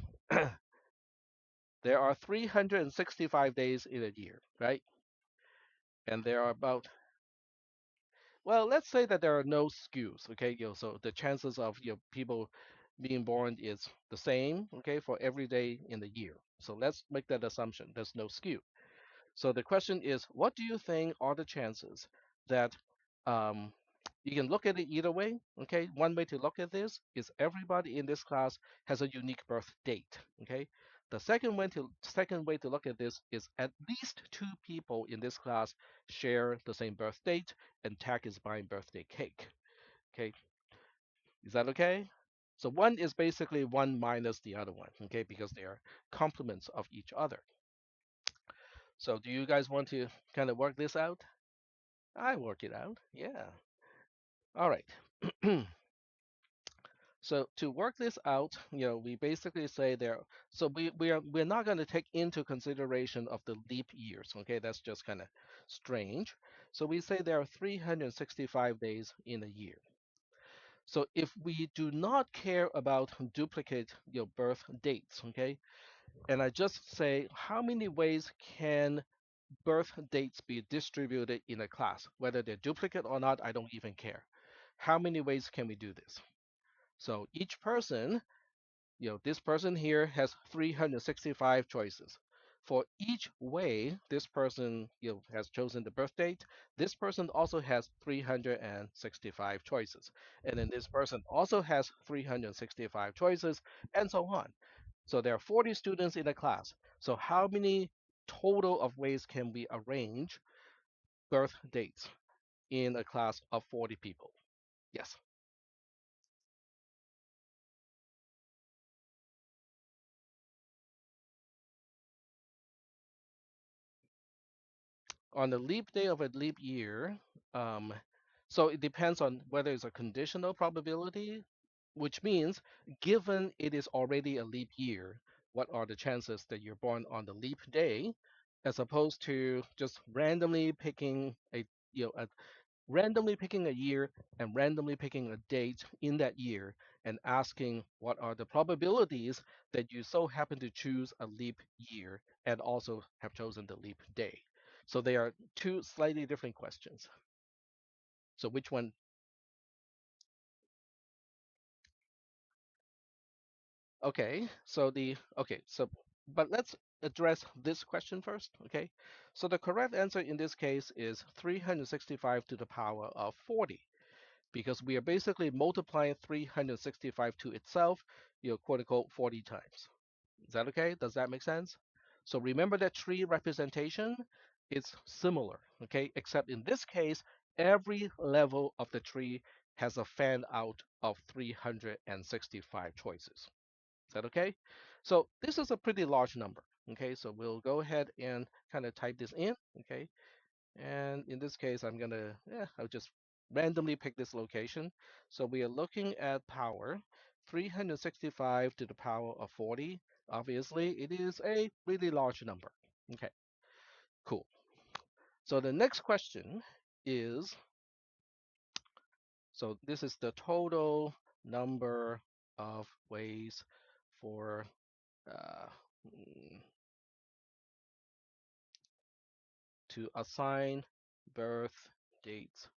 Speaker 1: there are 365 days in a year, right? And there are about, well, let's say that there are no skews, okay? So the chances of people being born is the same, okay, for every day in the year. So let's make that assumption. There's no skew. So the question is, what do you think are the chances that um, you can look at it either way, okay? One way to look at this is everybody in this class has a unique birth date, okay? The second way to look at this is at least two people in this class share the same birth date, and tech is buying birthday cake. Okay, is that okay? So one is basically one minus the other one, okay, because they are complements of each other. So do you guys want to kind of work this out? I work it out. Yeah. All right. So to work this out, we basically say there. So we're not going to take into consideration of the leap years. Okay, that's just kind of strange. So we say there are 365 days in a year. So if we do not care about duplicate birth dates, okay, and I just say how many ways can birth dates be distributed in a class, whether they're duplicate or not, I don't even care. How many ways can we do this? So each person, this person here has 365 choices. For each way this person has chosen the birth date, this person also has 365 choices. And then this person also has 365 choices, and so on. So there are 40 students in a class. So how many total of ways can we arrange birth dates in a class of 40 people? Yes. On the leap day of a leap year, um, so it depends on whether it's a conditional probability, which means given it is already a leap year, what are the chances that you're born on the leap day, as opposed to just randomly picking a year and randomly picking a date in that year and asking what are the probabilities that you so happen to choose a leap year and also have chosen the leap day. So they are two slightly different questions. So which one? Okay, so But let's address this question first, okay? So the correct answer in this case is 365 to the power of 40 because we are basically multiplying 365 to itself, quote unquote, 40 times. Is that okay? Does that make sense? So remember that tree representation is similar, okay? Except in this case, every level of the tree has a fan out of 365 choices. Is that okay? So this is a pretty large number. Okay, so we'll go ahead and kind of type this in. Okay, and in this case, I'll just randomly pick this location. So we are looking at power 365 to the power of 40. Obviously, it is a really large number. Okay, cool. So the next question is, so this is the total number of ways for uh, mm, to assign birth dates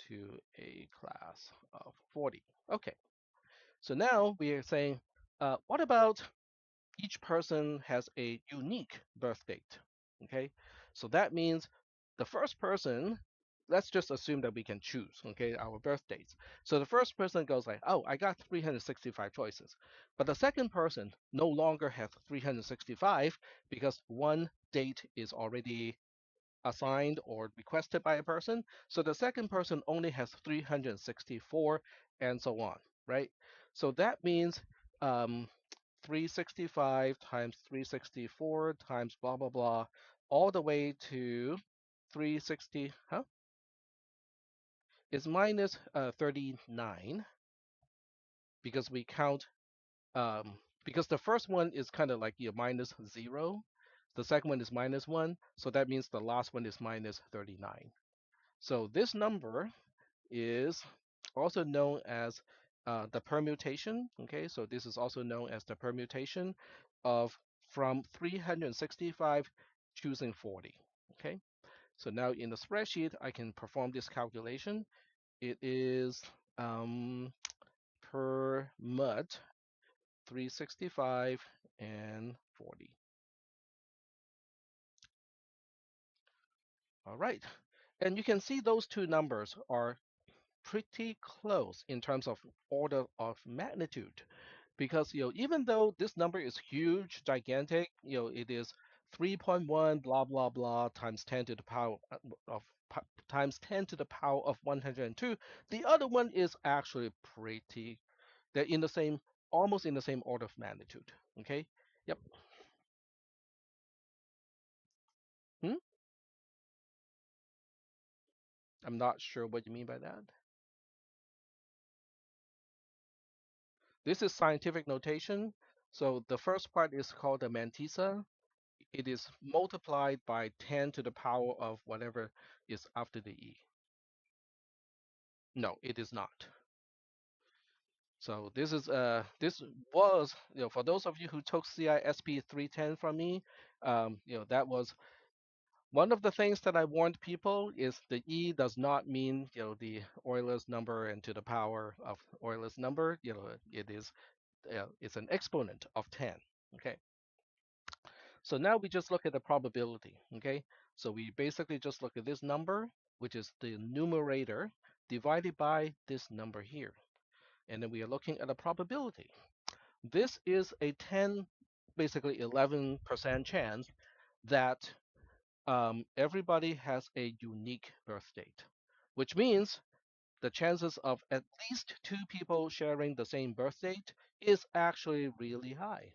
Speaker 1: to a class of 40. Okay, so now we are saying, what about each person has a unique birth date? Okay, so that means the first person, let's just assume that we can choose, okay, our birth dates. So the first person goes like, oh, I got 365 choices. But the second person no longer has 365 because one date is already assigned or requested by a person. So the second person only has 364 and so on, right? So that means um, 365 times 364 times blah, blah, blah, all the way to 360, huh? Is minus 39 because we count, because the first one is kind of like minus 0. The second one is minus 1. So that means the last one is minus 39. So this number is also known as the permutation. Okay, so this is also known as the permutation of from 365 choosing 40. Okay, so now in the spreadsheet, I can perform this calculation. It is permut 365 and 40. All right, and you can see those two numbers are pretty close in terms of order of magnitude because even though this number is huge, gigantic, it is 3.1 blah blah blah times 10 to the power of times 10 to the power of 102. The other one is actually pretty, they're in the same, almost in the same order of magnitude. Okay, yep. Hmm? I'm not sure what you mean by that. This is scientific notation. So the first part is called the mantissa. It is multiplied by 10 to the power of whatever is after the e. No, it is not. So this was, for those of you who took CISP 310 from me, that was one of the things that I warned people is the e does not mean the Euler's number and to the power of Euler's number. It is it's an exponent of 10. Okay. So now we just look at the probability, okay? So we basically just look at this number, which is the numerator, divided by this number here. And then we are looking at a probability. This is a 10, basically 11% chance that everybody has a unique birth date, which means the chances of at least two people sharing the same birth date is actually really high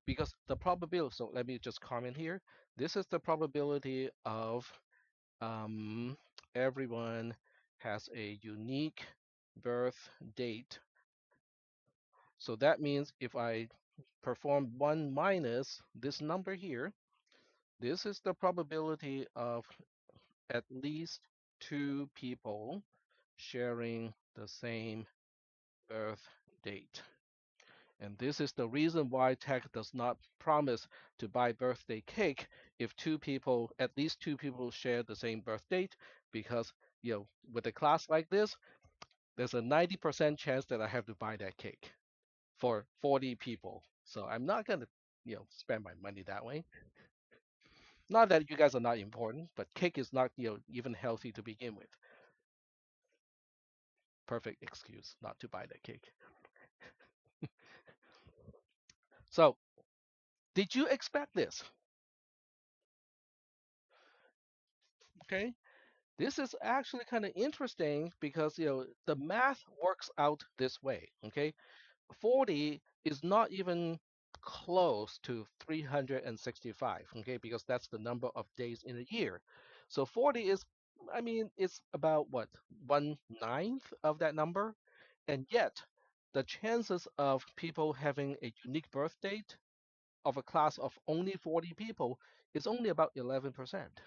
Speaker 1: because the probability, so let me just comment here. This is the probability of um, everyone has a unique birth date. So that means if I perform 1 minus this number here, this is the probability of at least two people sharing the same birth date. And this is the reason why tech does not promise to buy birthday cake if two people, at least two people share the same birth date, because with a class like this, there's a 90% chance that I have to buy that cake for 40 people. So I'm not gonna. spend my money that way. Not that you guys are not important, but cake is not, even healthy to begin with. Perfect excuse not to buy that cake. So, did you expect this? Okay. This is actually kind of interesting because, the math works out this way. Okay. 40 is not even close to 365, okay, because that's the number of days in a year. So 40 is, I mean, it's about what, 1/9 of that number. And yet, the chances of people having a unique birth date of a class of only 40 people is only about 11%.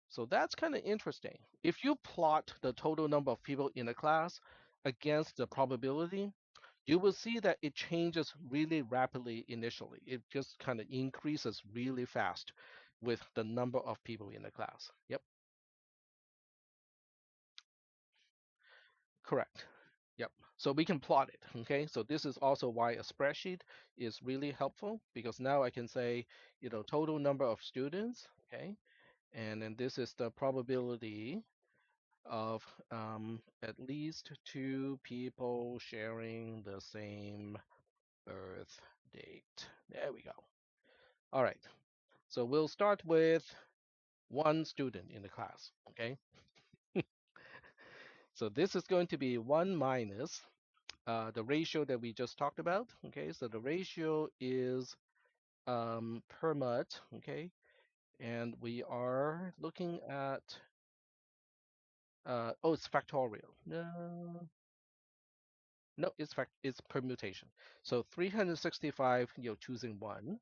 Speaker 1: So that's kind of interesting. If you plot the total number of people in a class against the probability, you will see that it changes really rapidly initially. It just kind of increases really fast with the number of people in the class. Yep, correct. Yep. So we can plot it. Okay. So this is also why a spreadsheet is really helpful because now I can say, total number of students. Okay. And then this is the probability of at least two people sharing the same birth date. There we go. All right. So we'll start with one student in the class, okay? So this is going to be 1 minus the ratio that we just talked about, okay? So the ratio is per mud, okay? And we are looking at, oh, it's factorial. No, no, it's permutation. So 365, choosing one,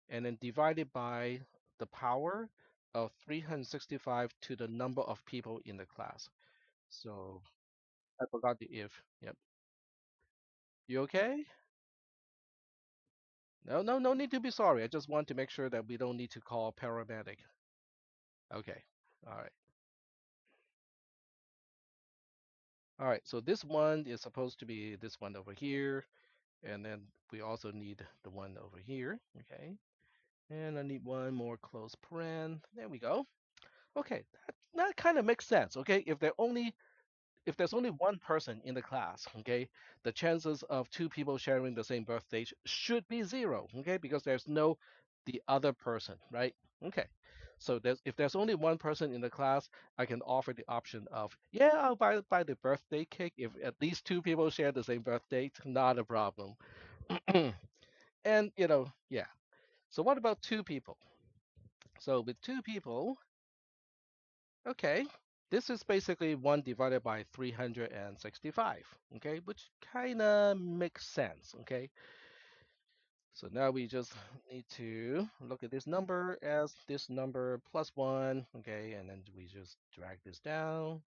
Speaker 1: and then divided by the power of 365 to the number of people in the class. So I forgot the if. Yep. You okay? No, no, no need to be sorry. I just want to make sure that we don't need to call paramedic. Okay. All right. All right. So this one is supposed to be this one over here. And then we also need the one over here. Okay. And I need one more close paren. There we go. Okay. That kind of makes sense. Okay. If there's only one person in the class, okay, the chances of two people sharing the same birthday should be zero, okay, because there's no the other person, right? Okay. So if there's only one person in the class, I can offer the option of, yeah, I'll buy the birthday cake if at least two people share the same birthday, not a problem. And yeah. So what about two people? So with two people, okay, this is basically 1 divided by 365, okay, which kind of makes sense, okay? So now we just need to look at this number as this number plus 1, okay, and then we just drag this down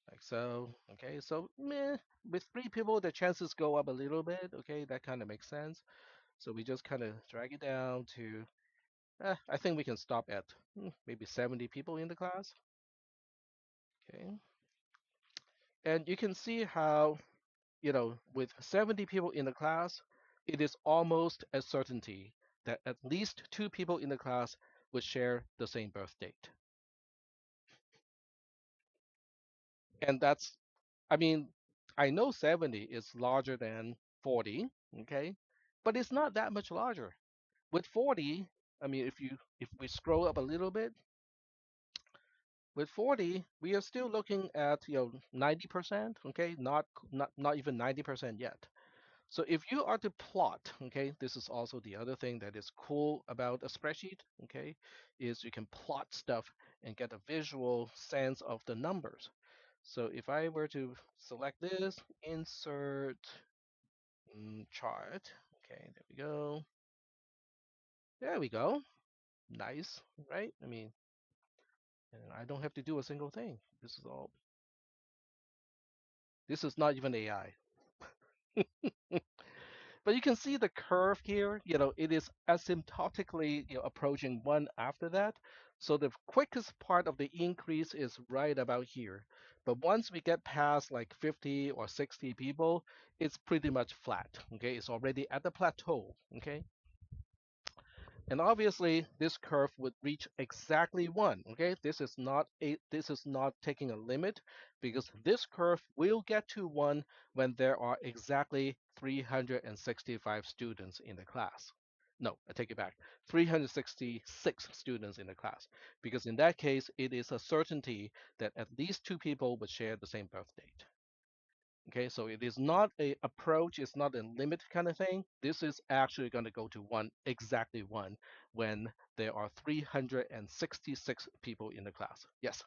Speaker 1: like so, okay? So meh, with three people, the chances go up a little bit, okay? That kind of makes sense. So we just kind of drag it down to, I think we can stop at maybe 70 people in the class, okay? And you can see how, with 70 people in the class, it is almost a certainty that at least two people in the class would share the same birth date. And that's, I mean, I know 70 is larger than 40, okay? But it's not that much larger. With 40, I mean, if we scroll up a little bit, with 40, we are still looking at, 90%, okay? Not even 90% yet. So if you are to plot, okay, this is also the other thing that is cool about a spreadsheet, okay, is you can plot stuff and get a visual sense of the numbers. So if I were to select this, insert chart, okay, there we go. There we go. Nice, right? I mean, and I don't have to do a single thing. This is not even AI. But you can see the curve here, it is asymptotically, approaching one after that. So the quickest part of the increase is right about here. But once we get past like 50 or 60 people, it's pretty much flat. Okay, it's already at the plateau. Okay, and obviously this curve would reach exactly one. Okay, this is not taking a limit because this curve will get to one when there are exactly 365 students in the class. No, I take it back. 366 students in the class because in that case it is a certainty that at least two people would share the same birth date. Okay, so it is not a approach, it's not a limit kind of thing. This is actually going to go to one, exactly one, when there are 366 people in the class. Yes.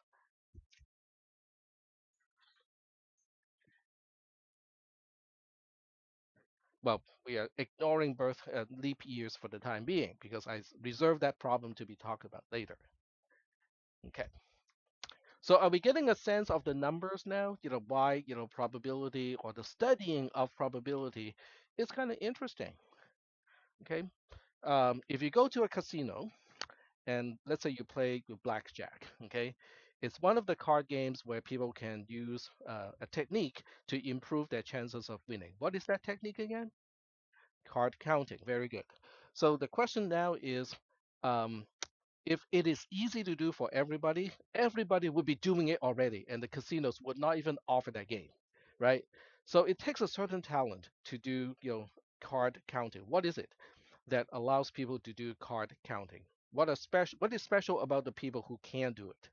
Speaker 1: Well, we are ignoring birth leap years for the time being because I reserve that problem to be talked about later. Okay. So are we getting a sense of the numbers now? Why, probability or the studying of probability is kind of interesting. Okay. If you go to a casino, and let's say you play with blackjack, okay, it's one of the card games where people can use a technique to improve their chances of winning. What is that technique again? Card counting. Very good. So the question now is, um, if it is easy to do for everybody, everybody would be doing it already, and the casinos would not even offer that game, right? So it takes a certain talent to do, card counting. What is it that allows people to do card counting? What is special about the people who can do it?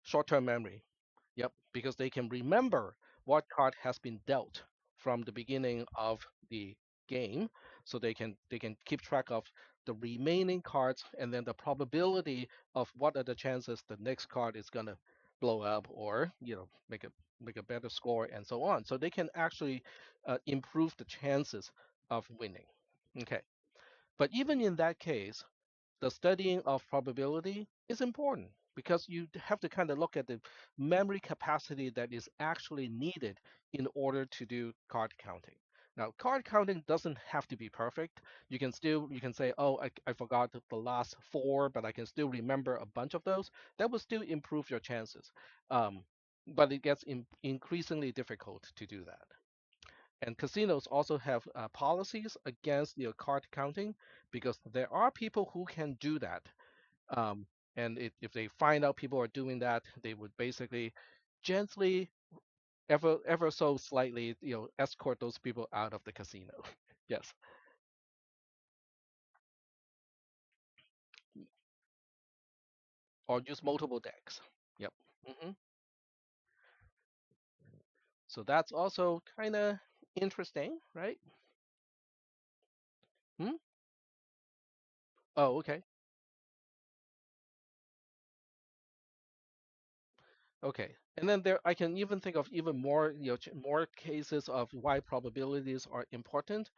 Speaker 1: Short-term memory. Yep, because they can remember what card has been dealt from the beginning of the game, so they can keep track of the remaining cards and then the probability of what are the chances the next card is gonna blow up or make a better score and so on. So they can actually improve the chances of winning. Okay, but even in that case, the studying of probability is important because you have to kind of look at the memory capacity that is actually needed in order to do card counting. Now, card counting doesn't have to be perfect. You can say, oh, I forgot the last four, but I can still remember a bunch of those. That will still improve your chances. Um, but it gets increasingly difficult to do that. And casinos also have policies against card counting because there are people who can do that. Um, and if they find out people are doing that, they would basically gently, ever so slightly, escort those people out of the casino. Yes, or use multiple decks. Yep. hmm So that's also kind of interesting, right? Hmm? Oh, okay. Okay. And then I can even think of even more, more cases of why probabilities are important.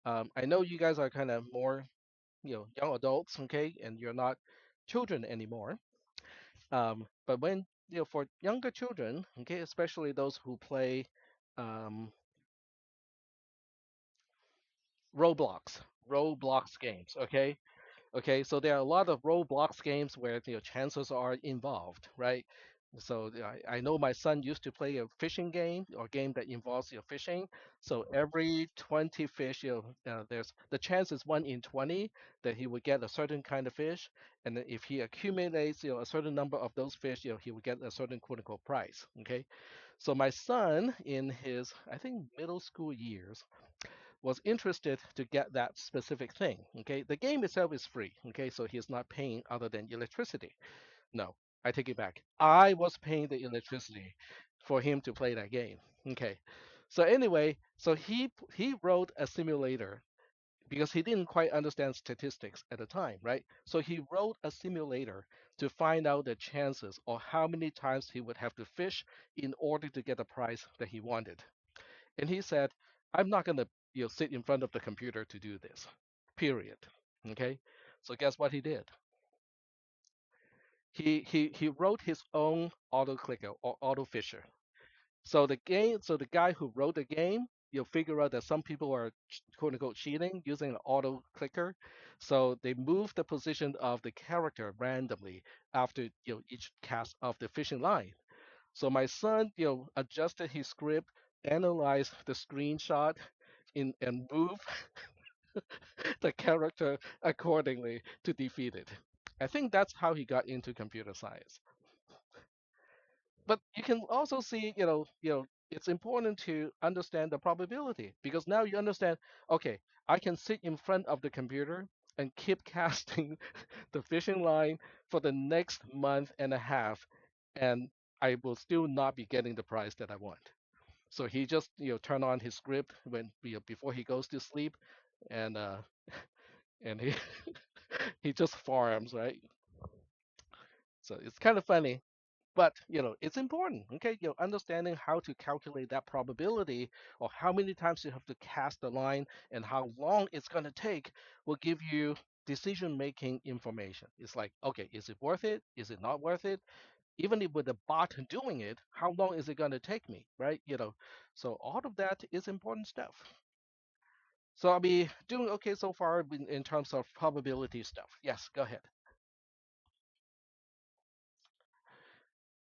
Speaker 1: I know you guys are kind of more, young adults, okay, and you're not children anymore. But when, for younger children, okay, especially those who play um, Roblox, Roblox games, okay, okay, so there are a lot of Roblox games where chances are involved, right? So I know my son used to play a fishing game or game that involves fishing. So every 20 fish, there's the chance is 1 in 20 that he would get a certain kind of fish, and then if he accumulates a certain number of those fish, he would get a certain quote unquote price. Okay, so my son in his I think middle school years was interested to get that specific thing. Okay, the game itself is free. Okay, so he's not paying other than electricity. No, I take it back. I was paying the electricity for him to play that game. Okay, so anyway, so he wrote a simulator because he didn't quite understand statistics at the time, right? So he wrote a simulator to find out the chances or how many times he would have to fish in order to get the prize that he wanted. And he said, I'm not going to sit in front of the computer to do this, period. Okay. So guess what he did? He wrote his own auto clicker or auto fisher. So the guy who wrote the game you'll figure out that some people are quote unquote cheating using an auto clicker. So they move the position of the character randomly after each cast of the fishing line. So my son, adjusted his script, analyzed the screenshot and move the character accordingly to defeat it. I think that's how he got into computer science. But you can also see, it's important to understand the probability because now you understand, okay, I can sit in front of the computer and keep casting the fishing line for the next month and a half, and I will still not be getting the price that I want. So he just, turn on his script when before he goes to sleep, and and he he just farms, right? So it's kind of funny. But it's important, okay? Understanding how to calculate that probability or how many times you have to cast the line and how long it's going to take will give you decision-making information. It's like, okay, is it worth it? Is it not worth it? Even if with a bot doing it, how long is it going to take me, right? So all of that is important stuff. So I'll be doing okay so far in terms of probability stuff. Yes, go ahead.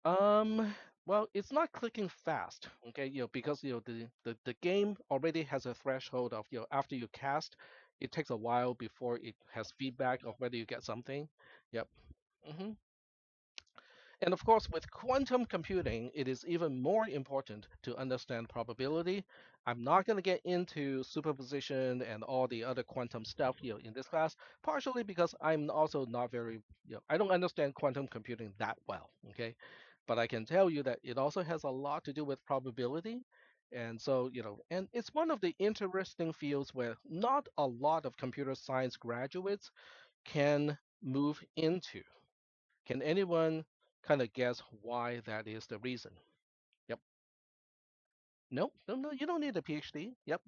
Speaker 1: Um, well, it's not clicking fast, okay? Because the game already has a threshold of after you cast, it takes a while before it has feedback of whether you get something. Yep. hmm And of course, with quantum computing, it is even more important to understand probability. I'm not going to get into superposition and all the other quantum stuff in this class, partially because I'm also not very, I don't understand quantum computing that well, okay? But I can tell you that it also has a lot to do with probability. And so, and it's one of the interesting fields where not a lot of computer science graduates can move into. Can anyone kind of guess why that is the reason? Yep. No, no, no, you don't need a PhD. Yep.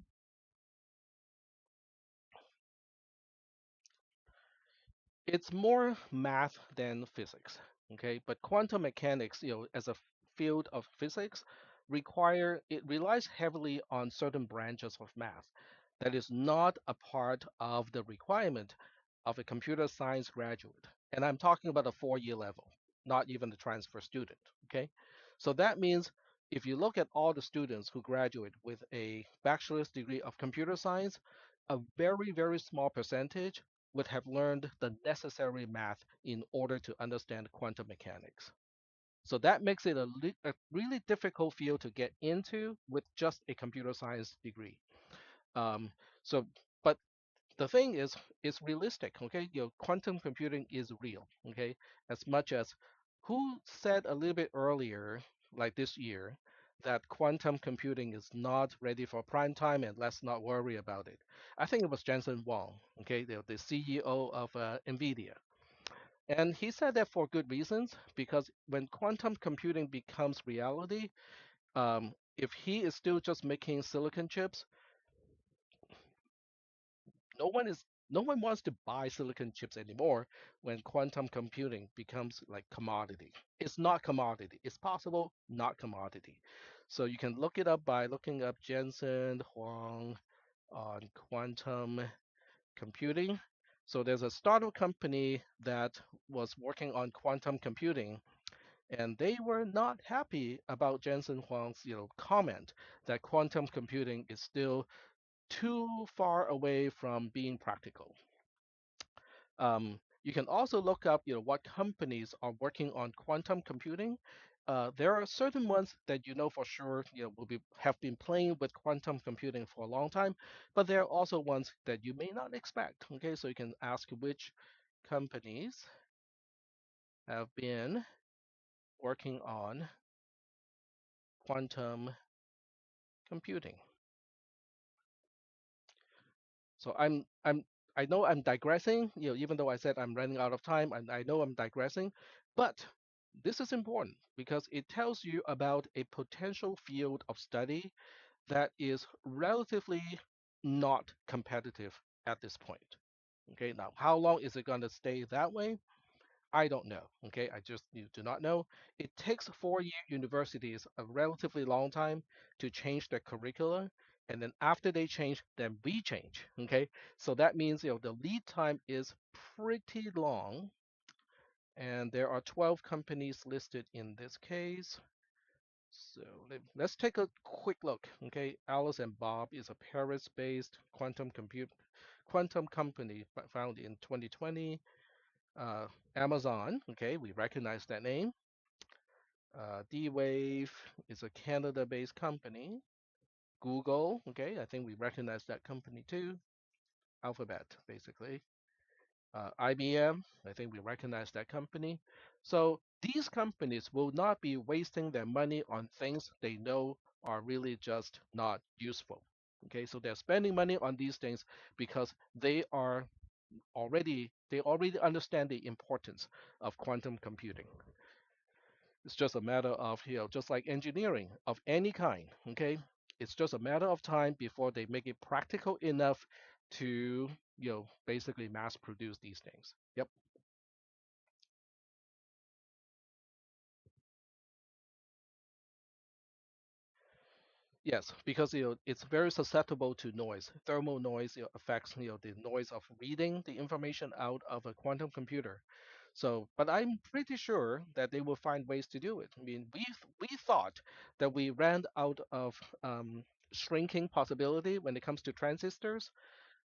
Speaker 1: It's more math than physics. Okay. But quantum mechanics, as a field of physics, it relies heavily on certain branches of math that is not a part of the requirement of a computer science graduate. And I'm talking about a 4 year level, not even the transfer student. Okay. So that means if you look at all the students who graduate with a bachelor's degree of computer science, a very, very small percentage would have learned the necessary math in order to understand quantum mechanics. So that makes it a really difficult field to get into with just a computer science degree. Um, so, but the thing is, it's realistic, okay? Quantum computing is real, okay? As much as who said a little bit earlier, like this year, that quantum computing is not ready for prime time and let's not worry about it. I think it was Jensen Huang, okay, the CEO of NVIDIA. And he said that for good reasons, because when quantum computing becomes reality, if he is still just making silicon chips, no one is no one wants to buy silicon chips anymore when quantum computing becomes like commodity. It's not commodity. It's possible, not commodity. So you can look it up by looking up Jensen Huang on quantum computing. So there's a startup company that was working on quantum computing, and they were not happy about Jensen Huang's comment that quantum computing is still too far away from being practical. You can also look up, what companies are working on quantum computing. There are certain ones that you know for sure, have been playing with quantum computing for a long time, but there are also ones that you may not expect. Okay, so you can ask which companies have been working on quantum computing. So I know I'm digressing, even though I said I'm running out of time, and I know I'm digressing, but this is important because it tells you about a potential field of study that is relatively not competitive at this point. Okay, now how long is it going to stay that way? I don't know. Okay, I just do not know. It takes 4 year universities a relatively long time to change their curricula, And then after they change, then we change. Okay, so that means the lead time is pretty long, and there are 12 companies listed in this case. So let's take a quick look. Okay, Alice and Bob is a Paris-based quantum company founded in 2020. Amazon, okay, we recognize that name. D-Wave is a Canada-based company. Google, okay, I think we recognize that company too. Alphabet, basically. IBM, I think we recognize that company. So these companies will not be wasting their money on things they know are really just not useful. Okay, so they're spending money on these things because they already understand the importance of quantum computing. It's just a matter of, just like engineering of any kind, okay? It's just a matter of time before they make it practical enough to, basically mass produce these things. Yep. Yes, because it's very susceptible to noise. Thermal noise affects the noise of reading the information out of a quantum computer. So, but I'm pretty sure that they will find ways to do it. I mean, we thought that we ran out of shrinking possibility when it comes to transistors.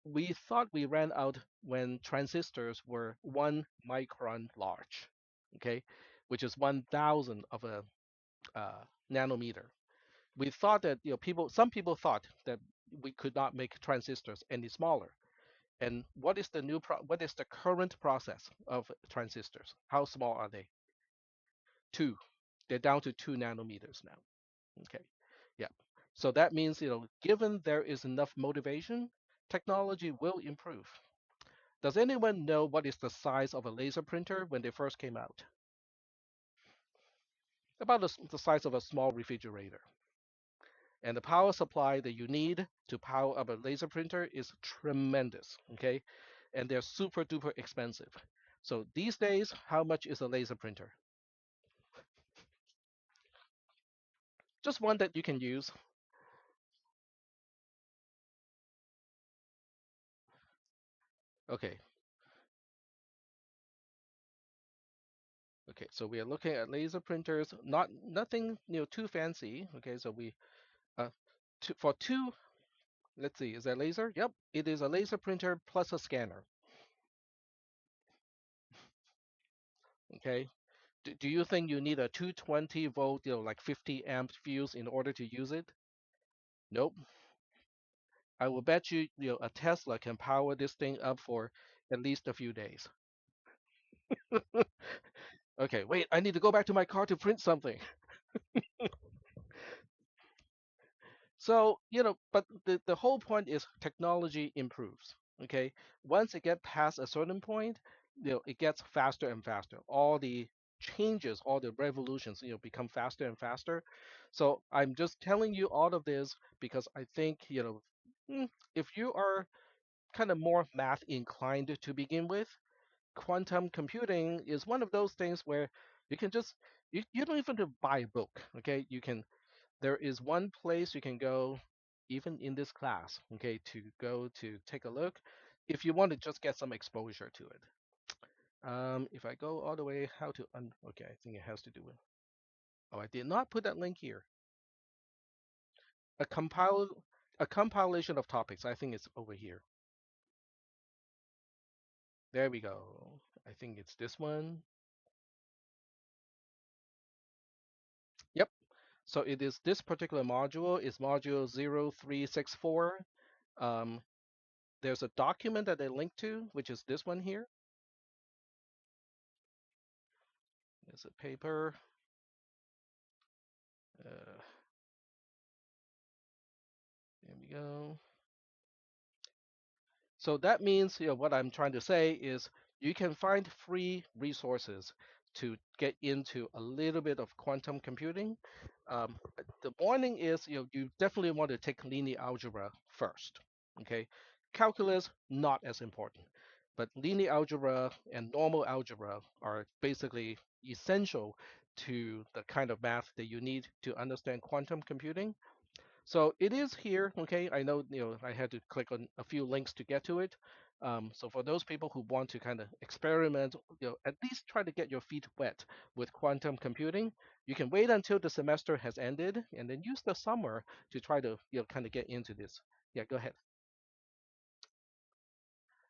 Speaker 1: We thought we ran out when transistors were 1 micron large, okay, which is 1,000 of a nanometer. We thought that some people thought that we could not make transistors any smaller. And what is the current process of transistors? How small are they? Two. They're down to 2 nanometers now. Okay. Yeah. So that means given there is enough motivation, technology will improve. Does anyone know what is the size of a laser printer when they first came out? About the size of a small refrigerator. And the power supply that you need to power up a laser printer is tremendous. Okay. And they're super duper expensive. So these days, how much is a laser printer? Just one that you can use. Okay. Okay. So we are looking at laser printers, nothing too fancy. Okay. So uh for two, let's see, is that laser? Yep, it is a laser printer plus a scanner. Okay. Do you think you need a 220 volt, like 50 amp fuse in order to use it? Nope. I will bet you, a Tesla can power this thing up for at least a few days. Okay, wait, I need to go back to my car to print something. So, but the whole point is technology improves. Okay. Once it gets past a certain point, it gets faster and faster. All the changes, all the revolutions, become faster and faster. So I'm just telling you all of this because I think, if you are kind of more math inclined to begin with, quantum computing is one of those things where you can just you don't even have to buy a book. Okay. There is one place you can go, even in this class, okay, to go to take a look if you want to just get some exposure to it. If I go all the way, okay, I think it has to do with. Oh, I did not put that link here. A compile, a compilation of topics. I think it's over here. There we go. I think it's this one. Yep. So it is this particular module. Is module 0364. Um, there's a document that they link to, which is this one here. There's a paper. Uh, there we go. So that means, what I'm trying to say is you can find free resources to get into a little bit of quantum computing. The warning is, you definitely want to take linear algebra first. Okay, calculus not as important, but linear algebra and normal algebra are basically essential to the kind of math that you need to understand quantum computing. So it is here, okay? I know, I had to click on a few links to get to it. So for those people who want to kind of experiment, at least try to get your feet wet with quantum computing, you can wait until the semester has ended and then use the summer to try to, kind of get into this. Yeah, go ahead.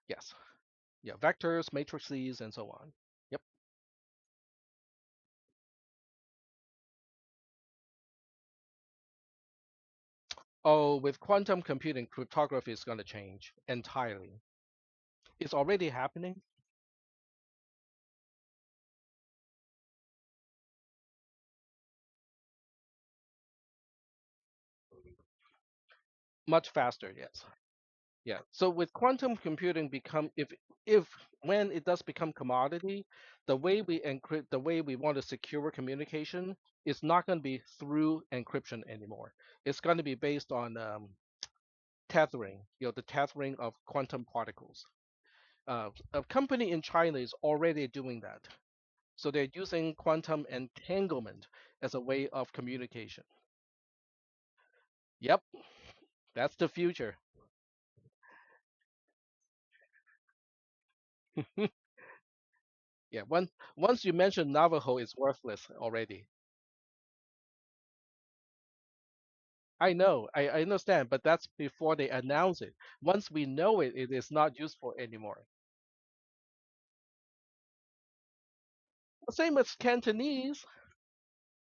Speaker 1: Yes. Yeah, vectors, matrices, and so on. Yep. Oh, with quantum computing, cryptography is going to change entirely. It's already happening much faster, yes. Yeah. So with quantum computing become if when it does become commodity, the way we encrypt, the way we want to secure communication is not going to be through encryption anymore. It's going to be based on tethering, the tethering of quantum particles. A company in China is already doing that. So they're using quantum entanglement as a way of communication. Yep, that's the future. Yeah, once you mention Navajo, it's worthless already. I know, I understand, but that's before they announce it. Once we know it, it is not useful anymore. Same as Cantonese.